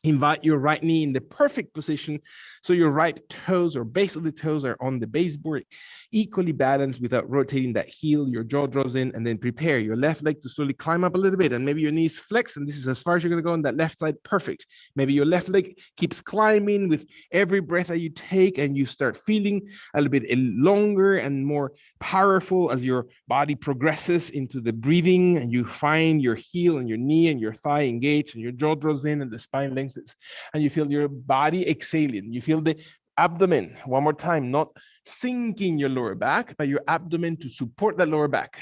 Invite your right knee in the perfect position so your right toes or base of the toes are on the baseboard, equally balanced without rotating that heel. Your jaw draws in, and then prepare your left leg to slowly climb up a little bit, and maybe your knees flex, and this is as far as you're going to go on that left side. Perfect. Maybe your left leg keeps climbing with every breath that you take, and you start feeling a little bit longer and more powerful as your body progresses into the breathing, and you find your heel and your knee and your thigh engaged, and your jaw draws in and the spine lengthens. And you feel your body exhaling. You feel the abdomen, one more time, not sinking your lower back, but your abdomen to support that lower back.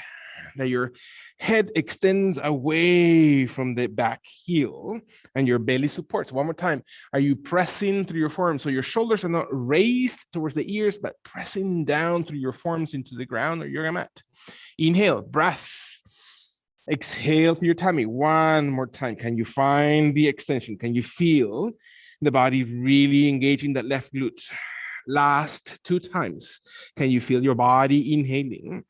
That your head extends away from the back heel, and your belly supports. One more time. Are you pressing through your forearms? So your shoulders are not raised towards the ears, but pressing down through your forearms into the ground or yoga mat. Inhale, breath. Exhale through your tummy. One more time. Can you find the extension? Can you feel the body really engaging that left glute? Last two times. Can you feel your body inhaling?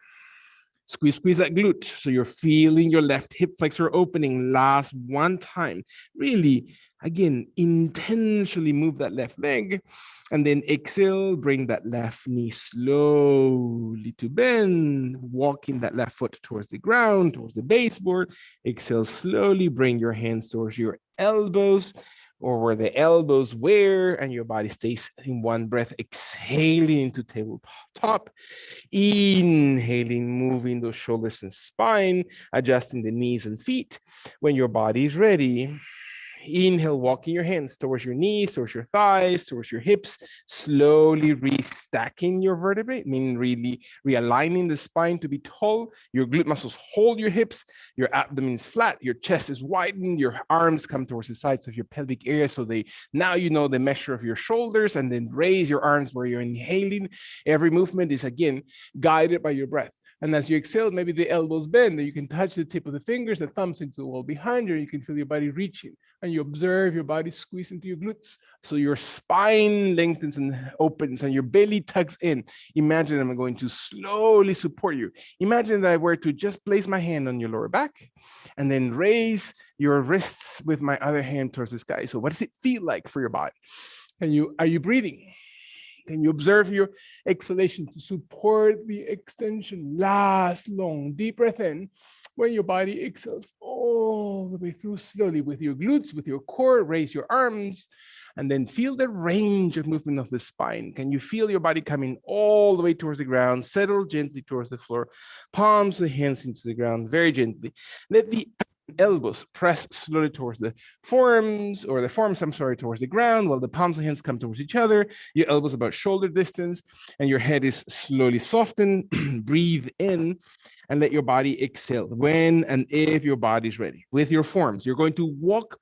Squeeze that glute so you're feeling your left hip flexor opening. Last one time. Really, again, intentionally move that left leg. And then exhale, bring that left knee slowly to bend, walking that left foot towards the ground, towards the baseboard. Exhale, slowly bring your hands towards your elbows or where the elbows were, and your body stays in one breath, exhaling into tabletop, inhaling, moving those shoulders and spine, adjusting the knees and feet. When your body is ready, inhale, walking your hands towards your knees, towards your thighs, towards your hips, slowly restacking your vertebrae, meaning really realigning the spine to be tall. Your glute muscles hold your hips, your abdomen is flat, your chest is widened, your arms come towards the sides of your pelvic area. So now you know the measure of your shoulders, and then raise your arms where you're inhaling. Every movement is again guided by your breath. And as you exhale, maybe the elbows bend, and you can touch the tip of the fingers, the thumbs into the wall behind you. You can feel your body reaching, and you observe your body squeeze into your glutes. So your spine lengthens and opens, and your belly tucks in. Imagine I'm going to slowly support you. Imagine that I were to just place my hand on your lower back, and then raise your wrists with my other hand towards the sky. So what does it feel like for your body? Are you breathing? Can you observe your exhalation to support the extension? Last long, deep breath in. When your body exhales all the way through slowly with your glutes, with your core, raise your arms, and then feel the range of movement of the spine. Can you feel your body coming all the way towards the ground? Settle gently towards the floor. Palms of the hands into the ground very gently. Let the elbows press slowly towards the forearms, or the forearms, I'm sorry, towards the ground, while the palms of the hands come towards each other. Your elbows about shoulder distance, and your head is slowly softened. Breathe in and let your body exhale when and if your body's ready. With your forearms, you're going to walk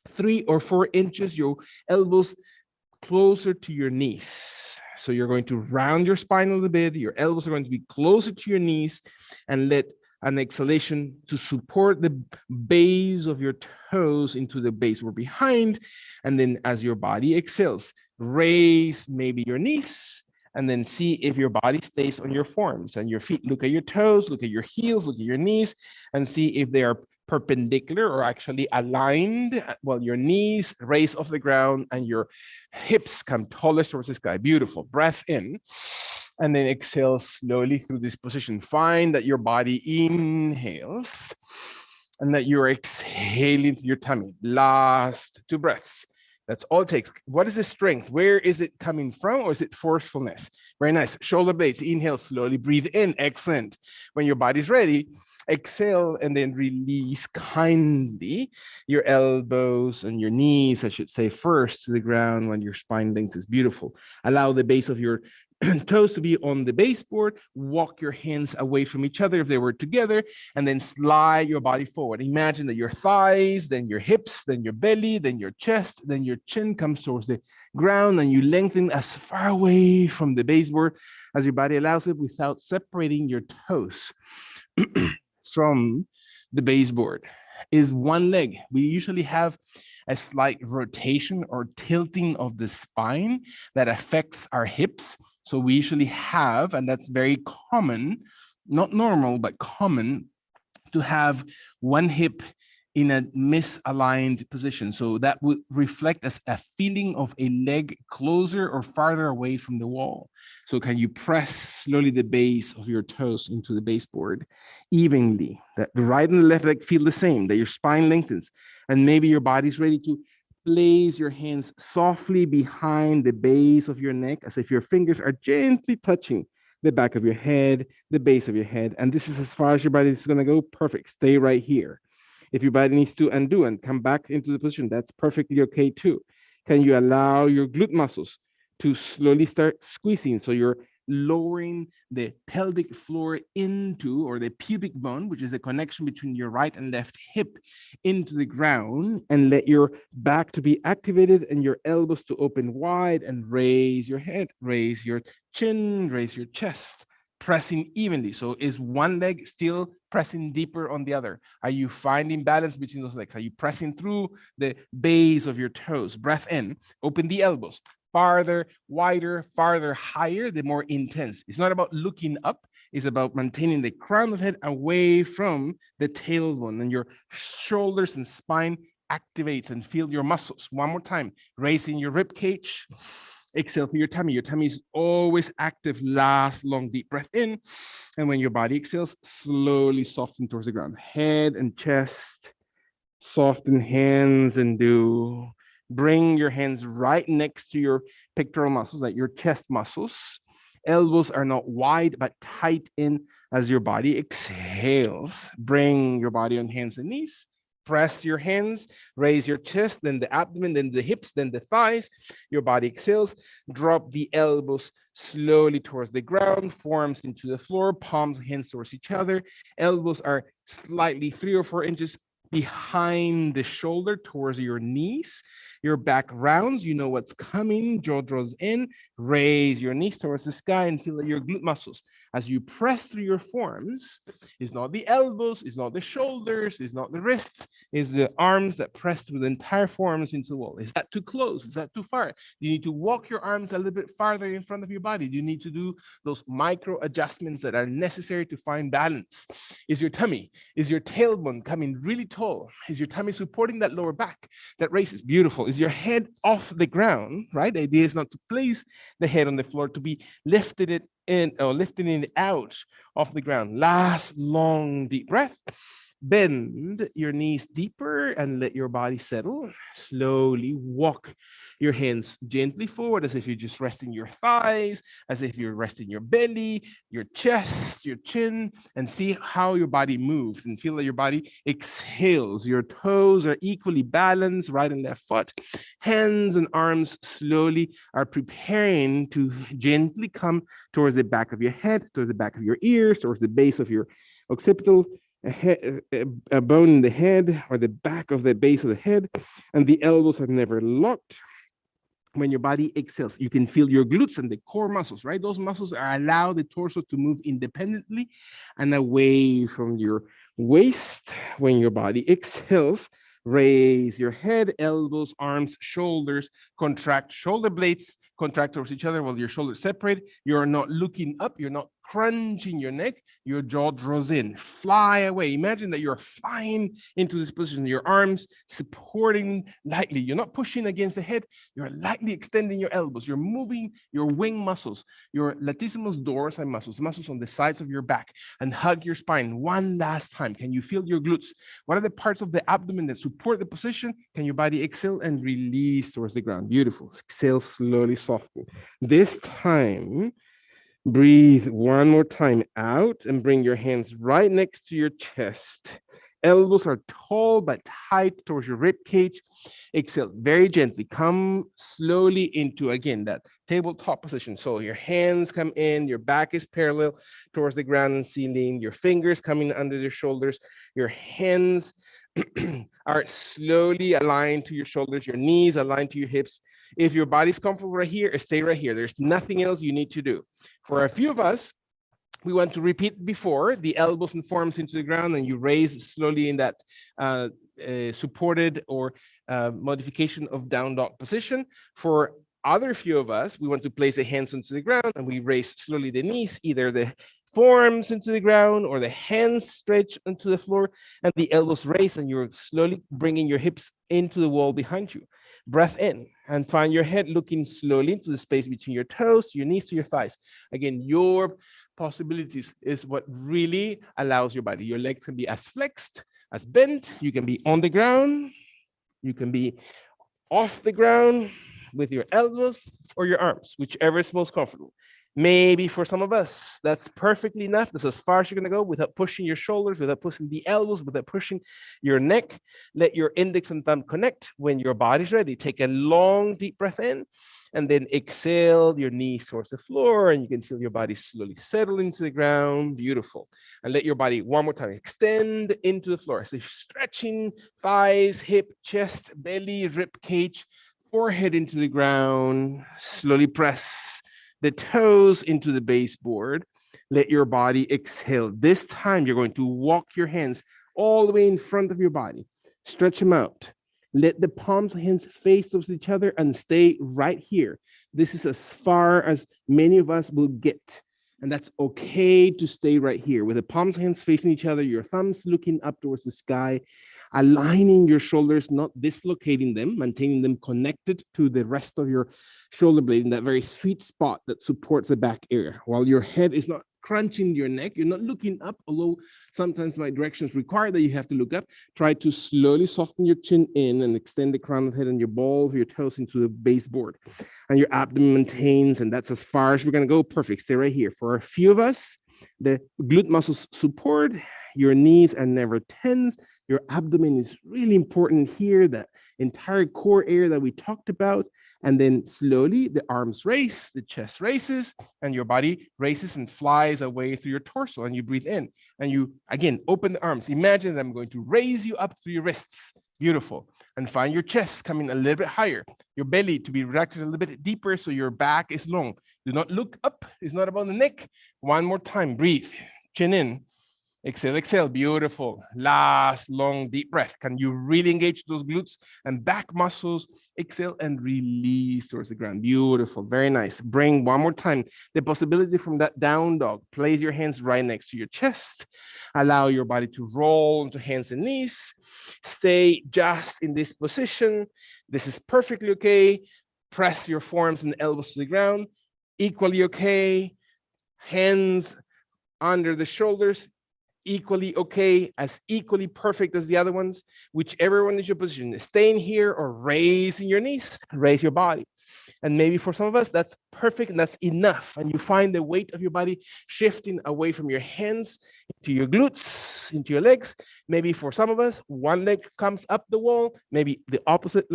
3 or 4 inches, your elbows closer to your knees. So you're going to round your spine a little bit. Your elbows are going to be closer to your knees, and let an exhalation to support the base of your toes into the base or behind. And then as your body exhales, raise maybe your knees, and then see if your body stays on your forearms and your feet. Look at your toes, look at your heels, look at your knees, and see if they are perpendicular or actually aligned, while your knees raise off the ground and your hips come taller towards the sky. Beautiful. Breath in, and then exhale slowly through this position. Find that your body inhales and that you're exhaling through your tummy. Last 2 breaths. That's all it takes. What is the strength? Where is it coming from, or is it forcefulness? Very nice. Shoulder blades. Inhale slowly. Breathe in. Excellent. When your body's ready, exhale and then release kindly your elbows and your knees, I should say, first to the ground when your spine length is beautiful. Allow the base of your toes to be on the baseboard. Walk your hands away from each other if they were together, and then slide your body forward. Imagine that your thighs, then your hips, then your belly, then your chest, then your chin comes towards the ground, and you lengthen as far away from the baseboard as your body allows it without separating your toes from the baseboard. Is one leg. We usually have a slight rotation or tilting of the spine that affects our hips. So we usually have, and that's very common, not normal, but common, to have one hip in a misaligned position. So that would reflect as a feeling of a leg closer or farther away from the wall. So can you press slowly the base of your toes into the baseboard evenly? That the right and the left leg feel the same, that your spine lengthens, and maybe your body's ready to place your hands softly behind the base of your neck, as if your fingers are gently touching the back of your head, the base of your head. And this is as far as your body is gonna go. Perfect, stay right here. If your body needs to undo and come back into the position, that's perfectly okay too. Can you allow your glute muscles to slowly start squeezing? So you're lowering the pelvic floor into, or the pubic bone, which is the connection between your right and left hip, into the ground, and let your back to be activated and your elbows to open wide, and raise your head, raise your chin, raise your chest, pressing evenly. So is one leg still pressing deeper on the other? Are you finding balance between those legs? Are you pressing through the base of your toes? Breath in, open the elbows. Farther, wider, farther, higher, the more intense. It's not about looking up. It's about maintaining the crown of the head away from the tailbone, and your shoulders and spine activates, and feel your muscles. One more time, raising your rib cage. Exhale through your tummy. Your tummy is always active. Last long deep breath in. And when your body exhales, slowly soften towards the ground. Head and chest, soften hands, and do. Bring your hands right next to your pectoral muscles, like your chest muscles. Elbows are not wide, but tight in as your body exhales. Bring your body on hands and knees. Press your hands, raise your chest, then the abdomen, then the hips, then the thighs. Your body exhales. Drop the elbows slowly towards the ground, forearms into the floor, palms, hands towards each other. Elbows are slightly 3 or 4 inches behind the shoulder towards your knees. Your back rounds, you know what's coming. Jaw draws in. Raise your knees towards the sky and feel your glute muscles. As you press through your forearms, it's not the elbows, it's not the shoulders, it's not the wrists, it's the arms that press through the entire forearms into the wall. Is that too close? Is that too far? Do you need to walk your arms a little bit farther in front of your body? Do you need to do those micro adjustments that are necessary to find balance? Is your tummy, is your tailbone coming really tall tall? Is your tummy supporting that lower back that raises? Beautiful. Is your head off the ground, right? The idea is not to place the head on the floor, to be lifted it in or lifting it out off the ground. Last long deep breath. Bend your knees deeper and let your body settle. Slowly walk your hands gently forward as if you're just resting your thighs, as if you're resting your belly, your chest, your chin, and see how your body moves and feel that your body exhales. Your toes are equally balanced, right and left foot. Hands and arms slowly are preparing to gently come towards the back of your head, towards the back of your ears, towards the base of your occipital a bone in the head or the back of the base of the head, and the elbows are never locked. When your body exhales, you can feel your glutes and the core muscles, right? Those muscles are allow the torso to move independently and away from your waist. When your body exhales, raise your head, elbows, arms, shoulders, contract shoulder blades, contract towards each other while your shoulders separate. You're not looking up, you're not crunching your neck, your jaw draws in, fly away. Imagine that you're flying into this position, your arms supporting lightly. You're not pushing against the head, you're lightly extending your elbows. You're moving your wing muscles, your latissimus dorsi muscles on the sides of your back, and hug your spine one last time. Can you feel your glutes? What are the parts of the abdomen that support the position? Can your body exhale and release towards the ground? Beautiful. Exhale slowly, softly. This time, breathe one more time out and bring your hands right next to your chest. Elbows are tall but tight towards your rib cage. Exhale very gently. Come slowly into, again, that tabletop position. So your hands come in, your back is parallel towards the ground and ceiling, your fingers coming under your shoulders, your hands are slowly aligned to your shoulders, your knees aligned to your hips. If your body's comfortable right here, stay right here. There's nothing else you need to do. For a few of us, we want to repeat before, the elbows and forearms into the ground, and you raise slowly in that supported or modification of down dog position. For other few of us, we want to place the hands into the ground and we raise slowly the knees, either the forearms into the ground or the hands stretch into the floor and the elbows raised, and you're slowly bringing your hips into the wall behind you. Breath in and find your head looking slowly into the space between your toes, your knees to your thighs. Again, your possibilities is what really allows your body. Your legs can be as flexed, as bent. You can be on the ground. You can be off the ground with your elbows or your arms, whichever is most comfortable. Maybe for some of us, that's perfectly enough. That's as far as you're going to go without pushing your shoulders, without pushing the elbows, without pushing your neck. Let your index and thumb connect. When your body's ready, take a long, deep breath in, and then exhale your knees towards the floor, and you can feel your body slowly settle into the ground. Beautiful. And let your body, one more time, extend into the floor. So stretching thighs, hip, chest, belly, rib cage, forehead into the ground. Slowly press the toes into the baseboard. Let your body exhale. This time, you're going to walk your hands all the way in front of your body. Stretch them out. Let the palms of hands face towards each other and stay right here. This is as far as many of us will get. And that's okay to stay right here with the palms of hands facing each other, your thumbs looking up towards the sky, aligning your shoulders, not dislocating them, maintaining them connected to the rest of your shoulder blade in that very sweet spot that supports the back area. While your head is not crunching your neck, you're not looking up, although sometimes my directions require that you have to look up. Try to slowly soften your chin in and extend the crown of the head and your balls of your toes into the baseboard. And your abdomen maintains, and that's as far as we're going to go. Perfect. Stay right here. For a few of us, the glute muscles support, your knees are never tense, your abdomen is really important here, that entire core area that we talked about. And then slowly the arms raise, the chest raises, and your body races and flies away through your torso, and you breathe in. And you, again, open the arms. Imagine that I'm going to raise you up through your wrists. Beautiful. And find your chest coming a little bit higher, your belly to be retracted a little bit deeper so your back is long. Do not look up. It's not about the neck. One more time. Breathe. Chin in. Exhale, exhale, beautiful. Last long deep breath. Can you really engage those glutes and back muscles? Exhale and release towards the ground. Beautiful, very nice. Bring one more time the possibility from that down dog. Place your hands right next to your chest. Allow your body to roll into hands and knees. Stay just in this position. This is perfectly okay. Press your forearms and elbows to the ground. Equally okay. Hands under the shoulders. Equally okay, as equally perfect as the other ones, whichever one is your position. Staying here or raising your knees, raise your body. And maybe for some of us, that's perfect and that's enough. And you find the weight of your body shifting away from your hands into your glutes, into your legs. Maybe for some of us, one leg comes up the wall, maybe the opposite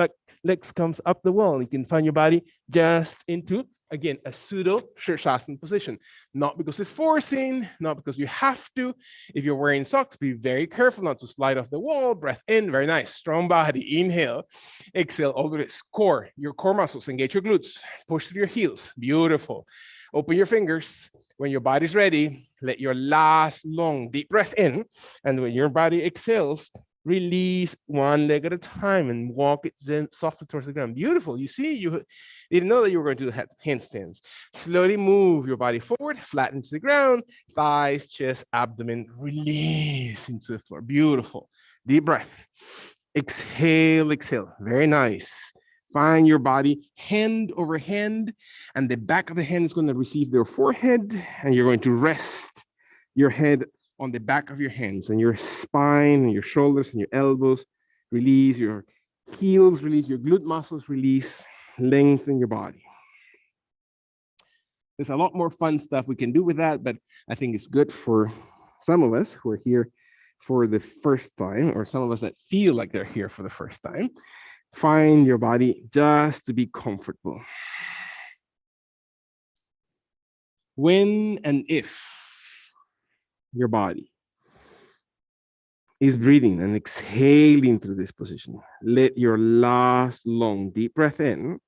legs comes up the wall. You can find your body just into, again, a pseudo Shirshasana position. Not because it's forcing, not because you have to. If you're wearing socks, be very careful not to slide off the wall. Breath in, very nice, strong body. Inhale, exhale, all the way. Core, your core muscles, engage your glutes, push through your heels. Beautiful. Open your fingers. When your body's ready, let your last long deep breath in. And when your body exhales, release one leg at a time and walk it softly towards the ground. Beautiful. You see, you didn't know that you were going to do handstands. Slowly move your body forward, flatten to the ground, thighs, chest, abdomen, release into the floor. Beautiful. Deep breath. Exhale, exhale. Very nice. Find your body hand over hand, and the back of the hand is going to receive their forehead, and you're going to rest your head on the back of your hands, and your spine and your shoulders and your elbows. Release your heels, release your glute muscles, release, lengthen your body. There's a lot more fun stuff we can do with that, but I think it's good for some of us who are here for the first time, or some of us that feel like they're here for the first time. Find your body just to be comfortable. When and if your body is breathing and exhaling through this position, let your last long deep breath in,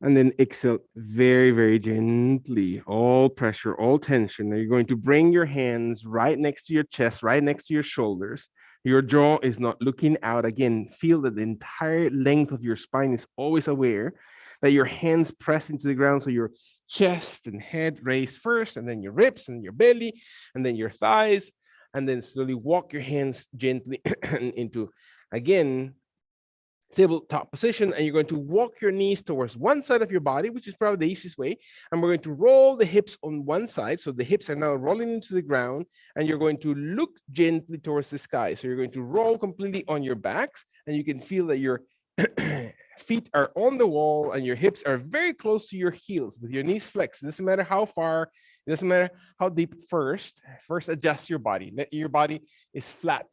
and then exhale very, very gently, all pressure, all tension. Now you're going to bring your hands right next to your chest, right next to your shoulders. Your jaw is not looking out. Again, feel that the entire length of your spine is always aware that your hands press into the ground. So your chest and head raise first, and then your ribs and your belly, and then your thighs, and then slowly walk your hands gently into, again, tabletop position, and you're going to walk your knees towards one side of your body, which is probably the easiest way. And we're going to roll the hips on one side. So the hips are now rolling into the ground, and you're going to look gently towards the sky. So you're going to roll completely on your backs, and you can feel that your feet are on the wall and your hips are very close to your heels with your knees flexed. It doesn't matter how far, it doesn't matter how deep. First adjust your body. Let your body is flat,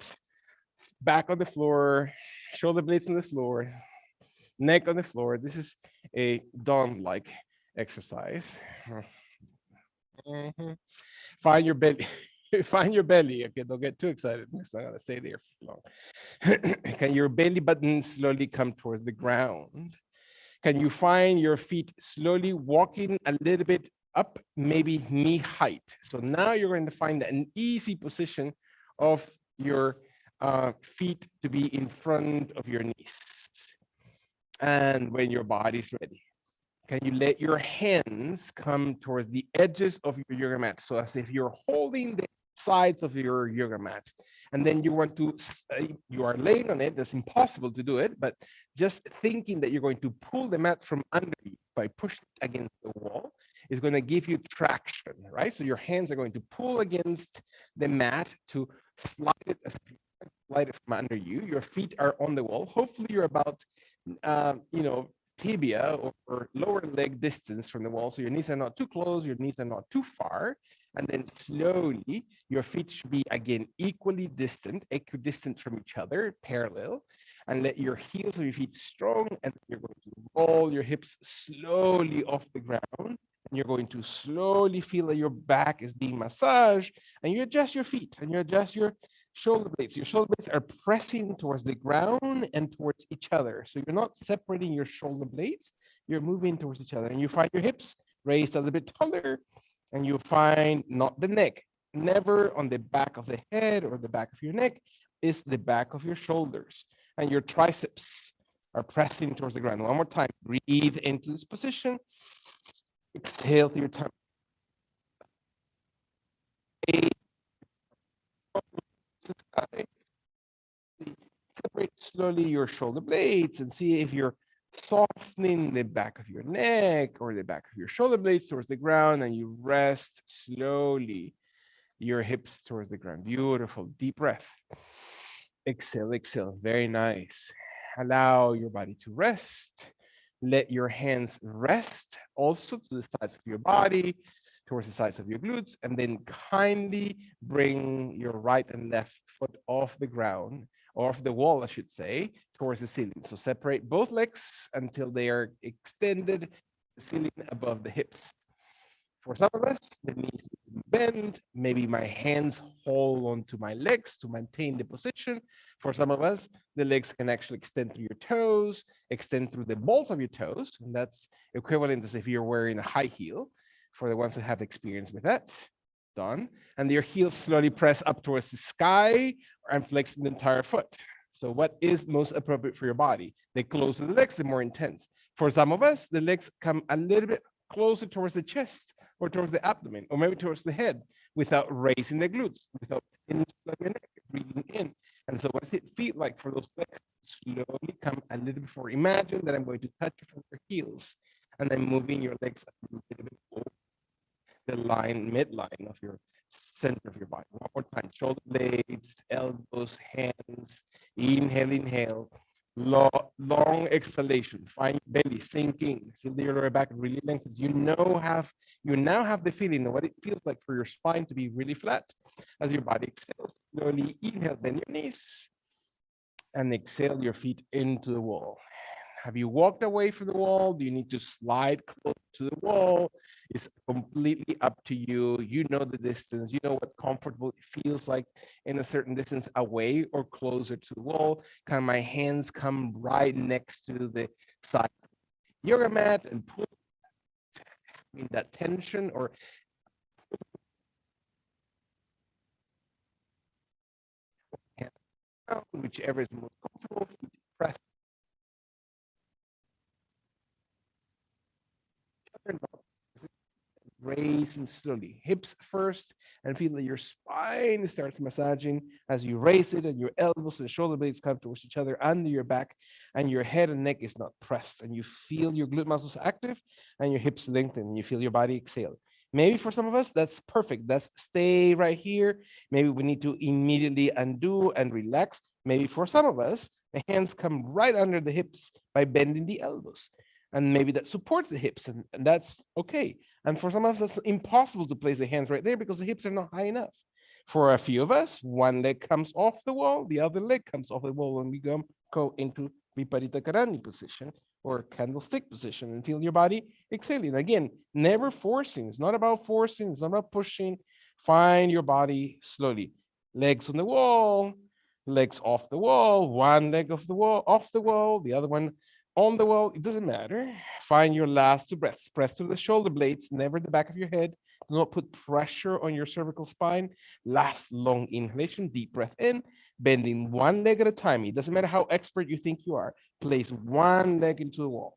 back on the floor, shoulder blades on the floor, neck on the floor. This is a dawn-like exercise. Find your belly. Find your belly. Okay, don't get too excited. I'm not gonna stay there for long. Can your belly button slowly come towards the ground? Can you find your feet slowly walking a little bit up, maybe knee height? So now you're going to find an easy position of your feet to be in front of your knees. And when your body's ready, can you let your hands come towards the edges of your yoga mat? So as if you're holding the sides of your yoga mat. And then you want to, you are laying on it. That's impossible to do it, but just thinking that you're going to pull the mat from under you by pushing it against the wall is going to give you traction, right? So your hands are going to pull against the mat to slide it as slide it from under you. Your feet are on the wall. Hopefully you're about, tibia or lower leg distance from the wall. So your knees are not too close, your knees are not too far. And then slowly, your feet should be, again, equally distant, equidistant from each other, parallel. And let your heels of your feet strong. And you're going to roll your hips slowly off the ground. And you're going to slowly feel that your back is being massaged. And you adjust your feet and you adjust your shoulder blades. Your shoulder blades are pressing towards the ground and towards each other. So you're not separating your shoulder blades. You're moving towards each other. And you find your hips raised a little bit taller. And you find not the neck, never on the back of the head or the back of your neck, is the back of your shoulders. And your triceps are pressing towards the ground. One more time. Breathe into this position. Exhale through your tongue. Separate slowly your shoulder blades and see if you're softening the back of your neck or the back of your shoulder blades towards the ground, and you rest slowly your hips towards the ground. Beautiful. Deep breath. Exhale, exhale. Very nice. Allow your body to rest. Let your hands rest also to the sides of your body, towards the sides of your glutes, and then kindly bring your right and left foot off the ground, or off the wall, I should say, towards the ceiling. So separate both legs until they are extended, the ceiling above the hips. For some of us, the knees bend. Maybe my hands hold onto my legs to maintain the position. For some of us, the legs can actually extend through your toes, extend through the balls of your toes. And that's equivalent as if you're wearing a high heel, for the ones who have experience with that. Done. And your heels slowly press up towards the sky and flex the entire foot. So what is most appropriate for your body? The closer the legs, the more intense. For some of us, the legs come a little bit closer towards the chest or towards the abdomen, or maybe towards the head, without raising the glutes, without your neck, breathing in. And so what does it feel like for those legs to slowly come a little bit forward? Imagine that I'm going to touch you from your heels, and then moving your legs a little bit over the line, midline of your center of your body. One more time. Shoulder blades, elbows, hands. Inhale, inhale. Long exhalation. Find your belly sinking. Feel the lower back really lengthens. You now have the feeling of what it feels like for your spine to be really flat as your body exhales. Slowly inhale, bend your knees, and exhale your feet into the wall. Have you walked away from the wall? Do you need to slide close to the wall? It's completely up to you. You know the distance. You know what comfortable it feels like in a certain distance away or closer to the wall. Can my hands come right next to the side of the yoga mat and pull that tension, or whichever is most comfortable. Press raising slowly, hips first, and feel that your spine starts massaging as you raise it, and your elbows and shoulder blades come towards each other under your back, and your head and neck is not pressed, and you feel your glute muscles active and your hips lengthen, and you feel your body exhale. Maybe for some of us, that's perfect. That's stay right here. Maybe we need to immediately undo and relax. Maybe for some of us, the hands come right under the hips by bending the elbows. And maybe that supports the hips, and that's okay. And for some of us, that's impossible to place the hands right there because the hips are not high enough. For a few of us, one leg comes off the wall, the other leg comes off the wall, and we go into Viparita Karani position or candlestick position, and feel your body exhaling. Again, never forcing. It's not about forcing. It's not about pushing. Find your body slowly. Legs on the wall, legs off the wall, one leg off the wall, the other one on the wall. It doesn't matter. Find your last two breaths. Press through the shoulder blades, never the back of your head. Do not put pressure on your cervical spine. Last long inhalation, deep breath in, bending one leg at a time. It doesn't matter how expert you think you are. Place one leg into the wall,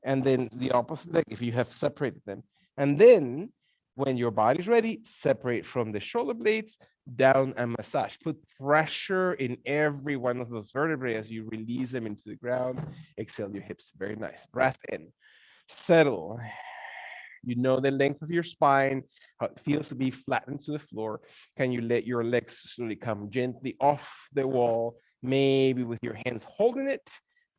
and then the opposite leg if you have separated them. And then when your body's ready, separate from the shoulder blades down and massage. Put pressure in every one of those vertebrae as you release them into the ground. Exhale your hips. Very nice. Breath in. Settle. You know the length of your spine, how it feels to be flattened to the floor. Can you let your legs slowly come gently off the wall, maybe with your hands holding it,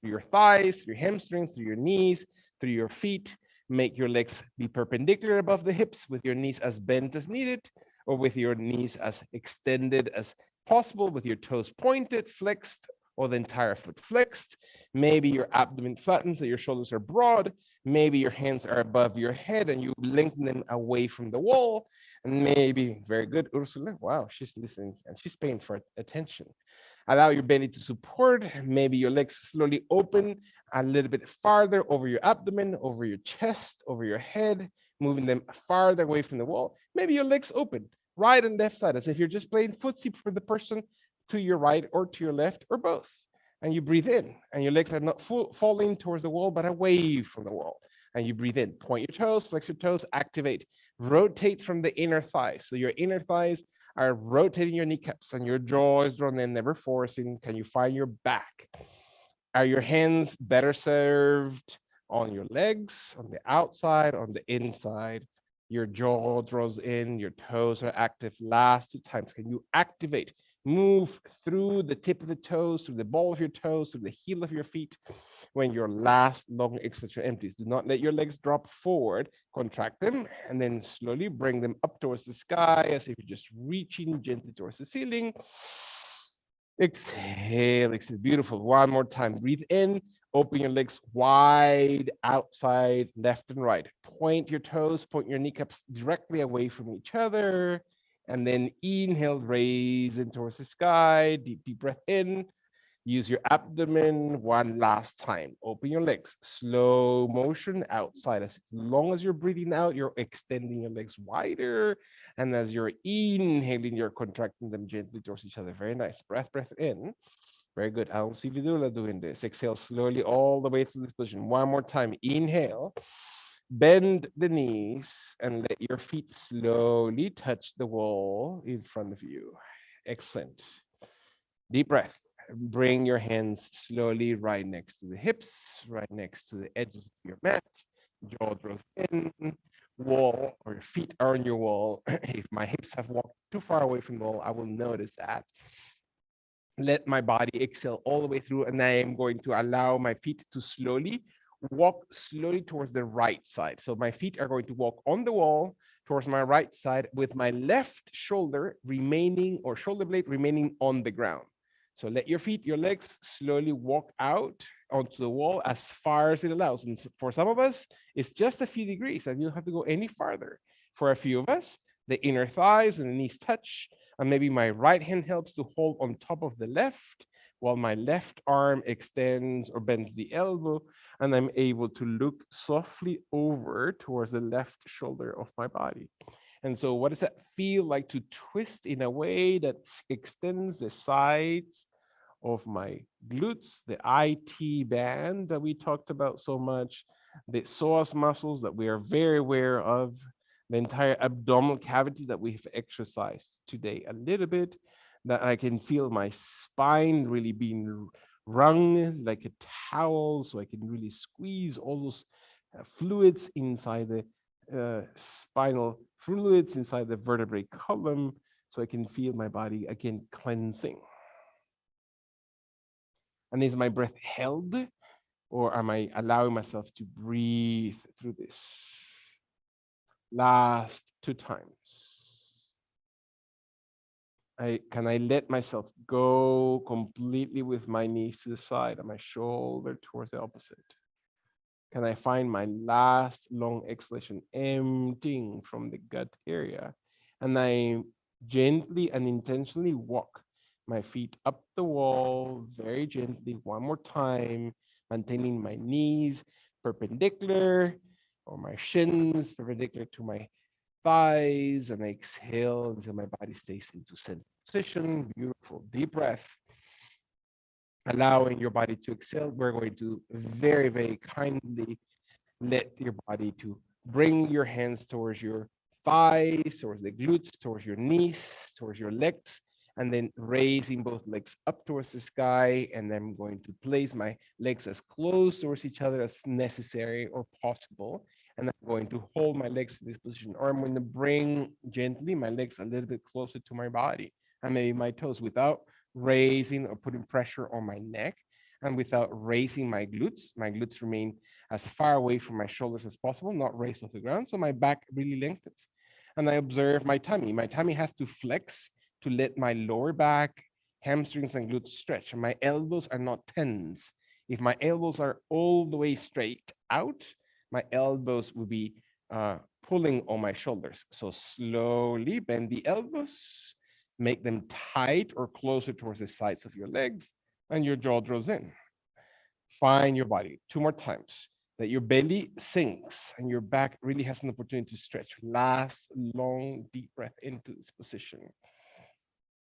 through your thighs, through your hamstrings, through your knees, through your feet. Make your legs be perpendicular above the hips with your knees as bent as needed, or with your knees as extended as possible, with your toes pointed, flexed, or the entire foot flexed. Maybe your abdomen flattens so your shoulders are broad. Maybe your hands are above your head and you lengthen them away from the wall. And maybe, very good, Ursula. Wow, she's listening and she's paying for attention. Allow your belly to support. Maybe your legs slowly open a little bit farther over your abdomen, over your chest, over your head, moving them farther away from the wall. Maybe your legs open right and left side, as if you're just playing footsie for the person to your right or to your left or both. And you breathe in, and your legs are not falling towards the wall, but away from the wall. And you breathe in, point your toes, flex your toes, activate, rotate from the inner thighs. So your inner thighs are rotating your kneecaps, and your jaw is drawn in, never forcing. Can you find your back? Are your hands better served on your legs, on the outside, on the inside? Your jaw draws in, your toes are active. Last 2 times, can you activate? Move through the tip of the toes, through the ball of your toes, through the heel of your feet. When your last long extension empties, do not let your legs drop forward. Contract them and then slowly bring them up towards the sky as if you're just reaching gently towards the ceiling. Exhale, exhale. Beautiful. One more time. Breathe in. Open your legs wide outside, left and right. Point your toes, point your kneecaps directly away from each other. And then inhale, raise in towards the sky. Deep, deep breath in. Use your abdomen one last time. Open your legs. Slow motion outside. As long as you're breathing out, you're extending your legs wider. And as you're inhaling, you're contracting them gently towards each other. Very nice. Breath in. Very good. I don't see Vidula doing this. Exhale slowly all the way through this position. One more time. Inhale. Bend the knees and let your feet slowly touch the wall in front of you. Excellent. Deep breath. Bring your hands slowly right next to the hips, right next to the edges of your mat. Jaw draws in, wall or your feet are on your wall. If my hips have walked too far away from the wall, I will notice that. Let my body exhale all the way through, and I am going to allow my feet to walk slowly towards the right side. So my feet are going to walk on the wall towards my right side with my left shoulder remaining, or shoulder blade remaining on the ground. So let your feet, your legs slowly walk out onto the wall as far as it allows. And for some of us, it's just a few degrees and you don't have to go any farther. For a few of us, the inner thighs and the knees touch, and maybe my right hand helps to hold on top of the left while my left arm extends or bends the elbow, and I'm able to look softly over towards the left shoulder of my body. And so what does that feel like to twist in a way that extends the sides of my glutes, the IT band that we talked about so much, the psoas muscles that we are very aware of, the entire abdominal cavity that we've exercised today a little bit, that I can feel my spine really being wrung like a towel, so I can really squeeze all those fluids inside the spinal fluids inside the vertebrae column, so I can feel my body again cleansing. And is my breath held, or am I allowing myself to breathe through this? Last 2 times. Can I let myself go completely with my knees to the side and my shoulder towards the opposite? Can I find my last long exhalation emptying from the gut area? And I gently and intentionally walk my feet up the wall very gently one more time, maintaining my knees perpendicular or my shins perpendicular to my thighs, and I exhale until my body stays into center position. Beautiful. Deep breath. Allowing your body to exhale, we're going to very, very kindly let your body to bring your hands towards your thighs, towards the glutes, towards your knees, towards your legs, and then raising both legs up towards the sky. And then I'm going to place my legs as close towards each other as necessary or possible. And I'm going to hold my legs in this position, or I'm going to bring gently my legs a little bit closer to my body and maybe my toes without raising or putting pressure on my neck, and without raising my glutes. My glutes remain as far away from my shoulders as possible, not raised off the ground. So my back really lengthens. And I observe my tummy. My tummy has to flex to let my lower back, hamstrings, and glutes stretch. And my elbows are not tense. If my elbows are all the way straight out, my elbows will be pulling on my shoulders. So slowly bend the elbows, make them tight or closer towards the sides of your legs, and your jaw draws in. Find your body 2 more times. that your belly sinks and your back really has an opportunity to stretch. Last long, deep breath into this position.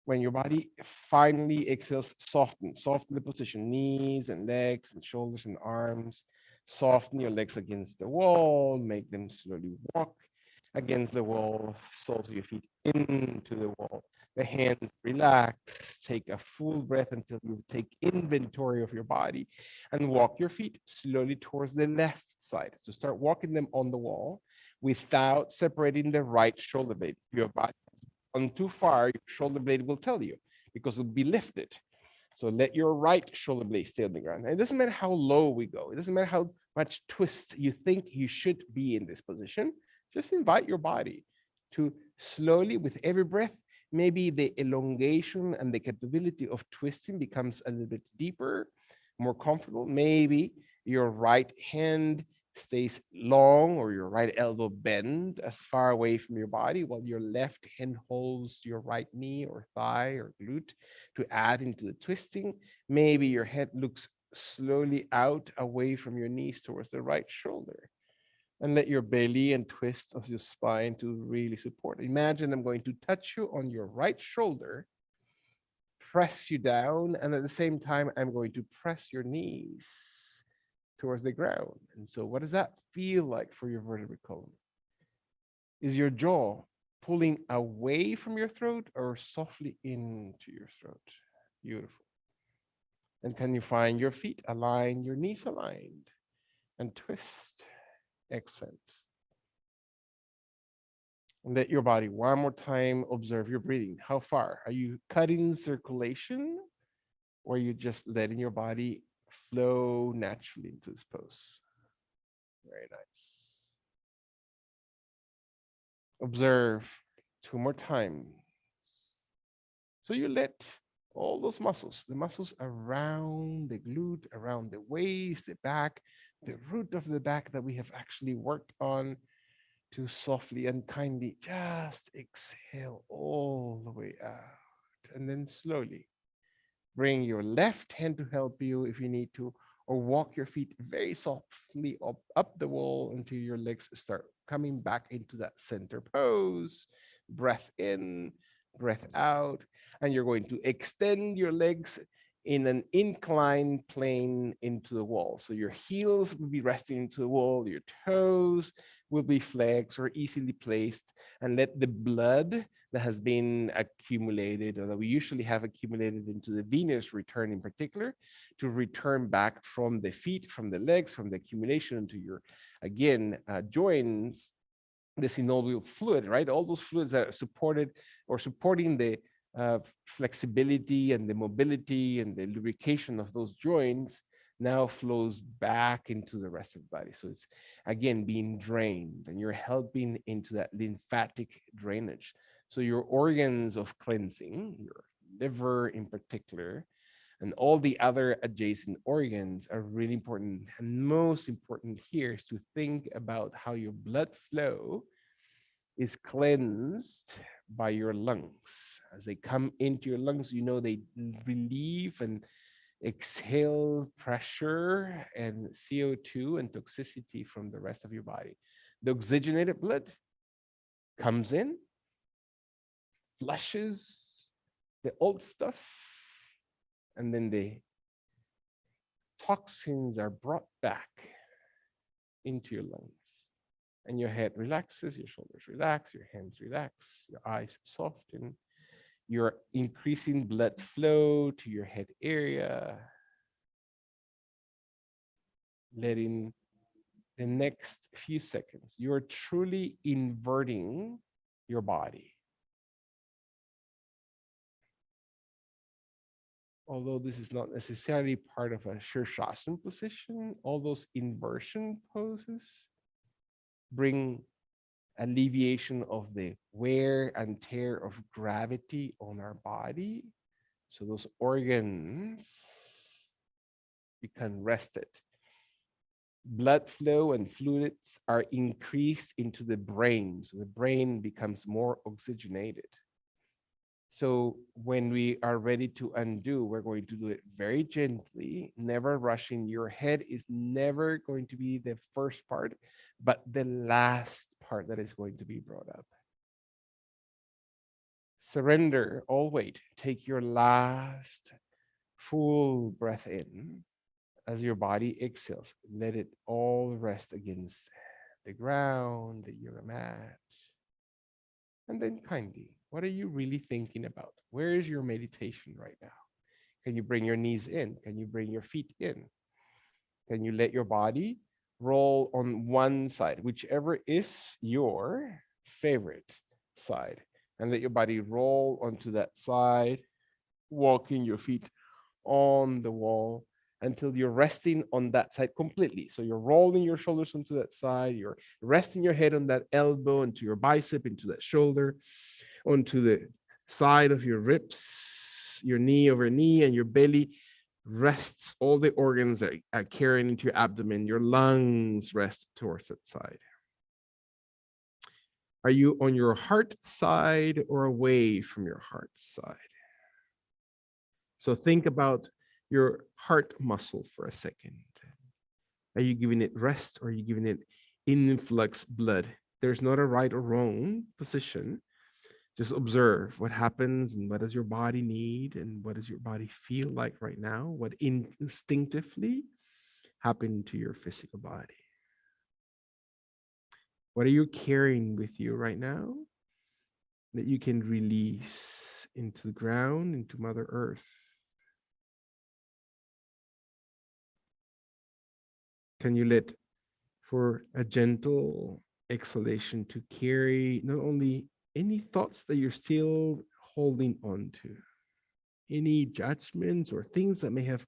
When your body finally exhales, soften the position, knees and legs and shoulders and arms. Soften your legs against the wall, make them slowly walk against the wall, soles of your feet into the wall. The hands relax, take a full breath until you take inventory of your body and walk your feet slowly towards the left side. So start walking them on the wall without separating the right shoulder blade. Your body on too far, your shoulder blade will tell you because it'll be lifted. So let your right shoulder blade stay on the ground. And it doesn't matter how low we go. It doesn't matter how much twist you think you should be in this position. Just invite your body to slowly, with every breath, maybe the elongation and the capability of twisting becomes a little bit deeper, more comfortable. Maybe your right hand stays long or your right elbow bend as far away from your body while your left hand holds your right knee or thigh or glute to add into the twisting. Maybe your head looks slowly out away from your knees towards the right shoulder. And let your belly and twist of your spine to really support. Imagine I'm going to touch you on your right shoulder, press you down, and at the same time, I'm going to press your knees towards the ground. And so what does that feel like for your vertebral column? Is your jaw pulling away from your throat or softly into your throat? Beautiful. And can you find your feet aligned, your knees aligned, and twist, exhale. And let your body one more time observe your breathing. How far? Are you cutting circulation or are you just letting your body flow naturally into this pose? Very nice. Observe two more times. So you let all those muscles, the muscles around the glute, around the waist, the back, the root of the back that we have actually worked on, to softly and kindly just exhale all the way out. And then slowly bring your left hand to help you if you need to, or walk your feet very softly up the wall until your legs start coming back into that center pose. Breath in, breath out, and you're going to extend your legs in an inclined plane into the wall. So your heels will be resting into the wall, your toes will be flexed or easily placed, and let the blood that has been accumulated or that we usually have accumulated into the venous return in particular to return back from the feet, from the legs, from the accumulation into your, again, joints, the synovial fluid, right? All those fluids that are supported or supporting the flexibility and the mobility and the lubrication of those joints now flows back into the rest of the body. So it's, again, being drained and you're helping into that lymphatic drainage. So your organs of cleansing, your liver in particular, and all the other adjacent organs are really important. And most important here is to think about how your blood flow is cleansed by your lungs. As they come into your lungs, you know they relieve and exhale pressure and CO2 and toxicity from the rest of your body. The oxygenated blood comes in, flushes the old stuff, and then the toxins are brought back into your lungs. And your head relaxes, your shoulders relax, your hands relax, your eyes soften. You're increasing blood flow to your head area, letting the next few seconds, you're truly inverting your body. Although this is not necessarily part of a Shirshasana position, all those inversion poses bring alleviation of the wear and tear of gravity on our body. So those organs become rested. Blood flow and fluids are increased into the brain. So the brain becomes more oxygenated. So when we are ready to undo, we're going to do it very gently, never rushing. Your head is never going to be the first part, but the last part that is going to be brought up. Surrender, all wait. Take your last full breath in as your body exhales. Let it all rest against the ground, the yoga mat. And then kindly, what are you really thinking about? Where is your meditation right now? Can you bring your knees in? Can you bring your feet in? Can you let your body roll on one side, whichever is your favorite side, and let your body roll onto that side, walking your feet on the wall until you're resting on that side completely. So you're rolling your shoulders onto that side, you're resting your head on that elbow, into your bicep, into that shoulder, onto the side of your ribs, your knee over knee, and your belly rests. All the organs that are carrying into your abdomen, your lungs rest towards that side. Are you on your heart side or away from your heart side? So think about your heart muscle for a second. Are you giving it rest or are you giving it influx blood? There's not a right or wrong position. Just observe what happens and what does your body need and what does your body feel like right now? What instinctively happened to your physical body? What are you carrying with you right now that you can release into the ground, into Mother Earth? Can you let for a gentle exhalation to carry not only any thoughts that you're still holding on to, any judgments or things that may have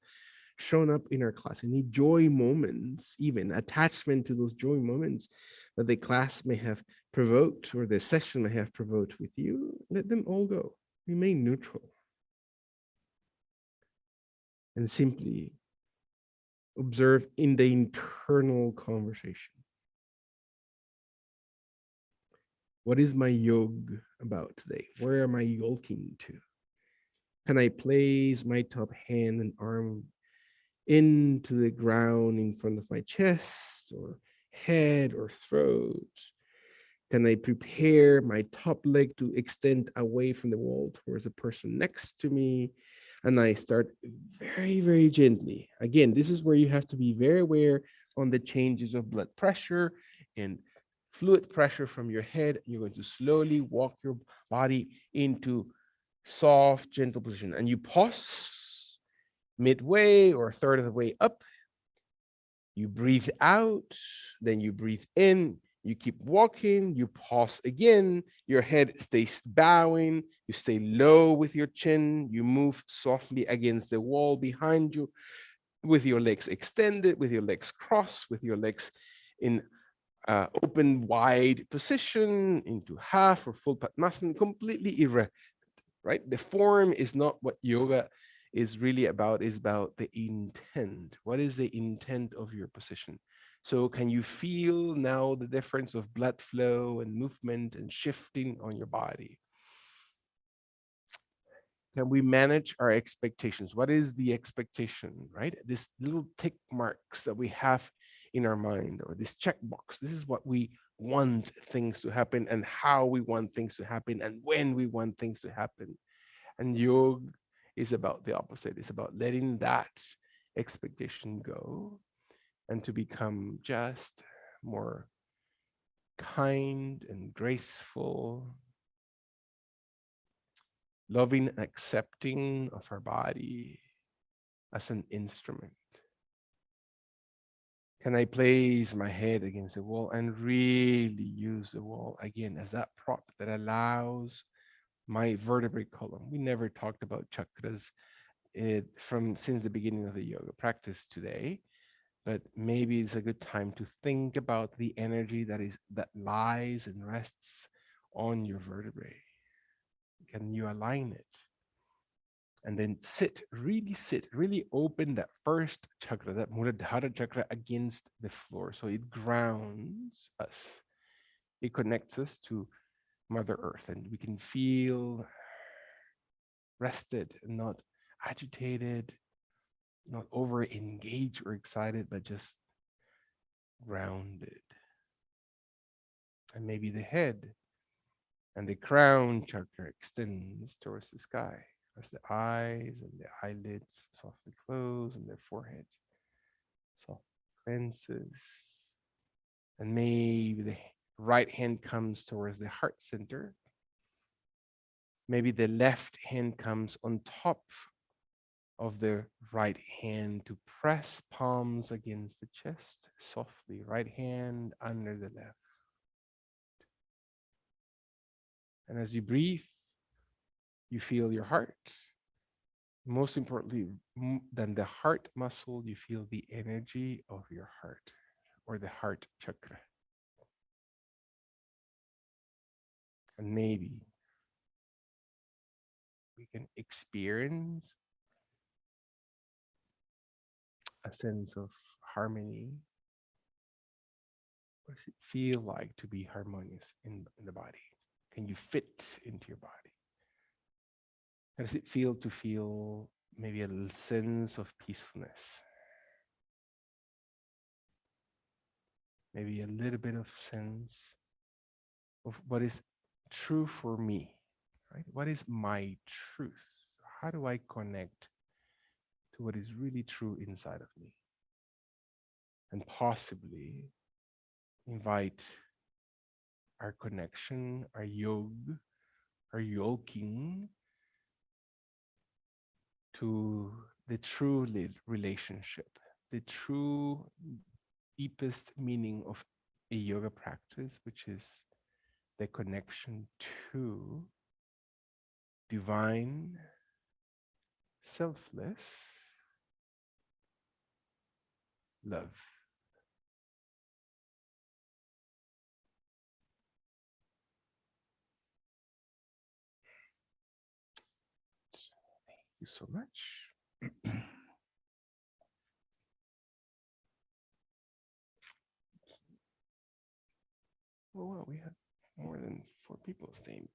shown up in our class, any joy moments, even attachment to those joy moments that the class may have provoked or the session may have provoked with you, let them all go. Remain neutral. And simply observe in the internal conversation. What is my yog about today? Where am I yolking to? Can I place my top hand and arm into the ground in front of my chest or head or throat? Can I prepare my top leg to extend away from the wall towards the person next to me? And I start very, very gently. Again, this is where you have to be very aware on the changes of blood pressure and fluid pressure from your head. You're going to slowly walk your body into soft, gentle position. And you pause midway or a third of the way up. You breathe out, then you breathe in. You keep walking, you pause again, your head stays bowing, you stay low with your chin, you move softly against the wall behind you with your legs extended, with your legs crossed, with your legs in open wide position into half or full Padmasana, completely erect, right? The form is not what yoga is really about, is about the intent. What is the intent of your position? So can you feel now the difference of blood flow and movement and shifting on your body? Can we manage our expectations? What is the expectation, right? This little tick marks that we have in our mind, or this checkbox. This is what we want things to happen and how we want things to happen and when we want things to happen. And yoga is about the opposite. It's about letting that expectation go and to become just more kind and graceful, loving and accepting of our body as an instrument. Can I place my head against the wall and really use the wall again as that prop that allows my vertebrae column? We never talked about chakras from since the beginning of the yoga practice today, but maybe it's a good time to think about the energy that lies and rests on your vertebrae. Can you align it? And then sit, really open that first chakra, that Muladhara chakra, against the floor. So it grounds us. It connects us to Mother Earth, and we can feel rested and not agitated, not over engaged or excited, but just grounded. And maybe the head and the crown chakra extends towards the sky as the eyes and the eyelids softly close and their forehead softly cleanses. And maybe the right hand comes towards the heart center. Maybe the left hand comes on top of the right hand to press palms against the chest softly. Right hand under the left. And as you breathe, you feel your heart. Most importantly, than the heart muscle, you feel the energy of your heart or the heart chakra. And maybe we can experience a sense of harmony. What does it feel like to be harmonious in the body? Can you fit into your body? How does it feel maybe a little sense of peacefulness? Maybe a little bit of sense of what is true for me, right? What is my truth? How do I connect to what is really true inside of me? And possibly invite our connection, our our yoking to the true relationship, the true deepest meaning of a yoga practice, which is the connection to divine, selfless love. Thank you so much. Oh, wow, we have more than 4 people staying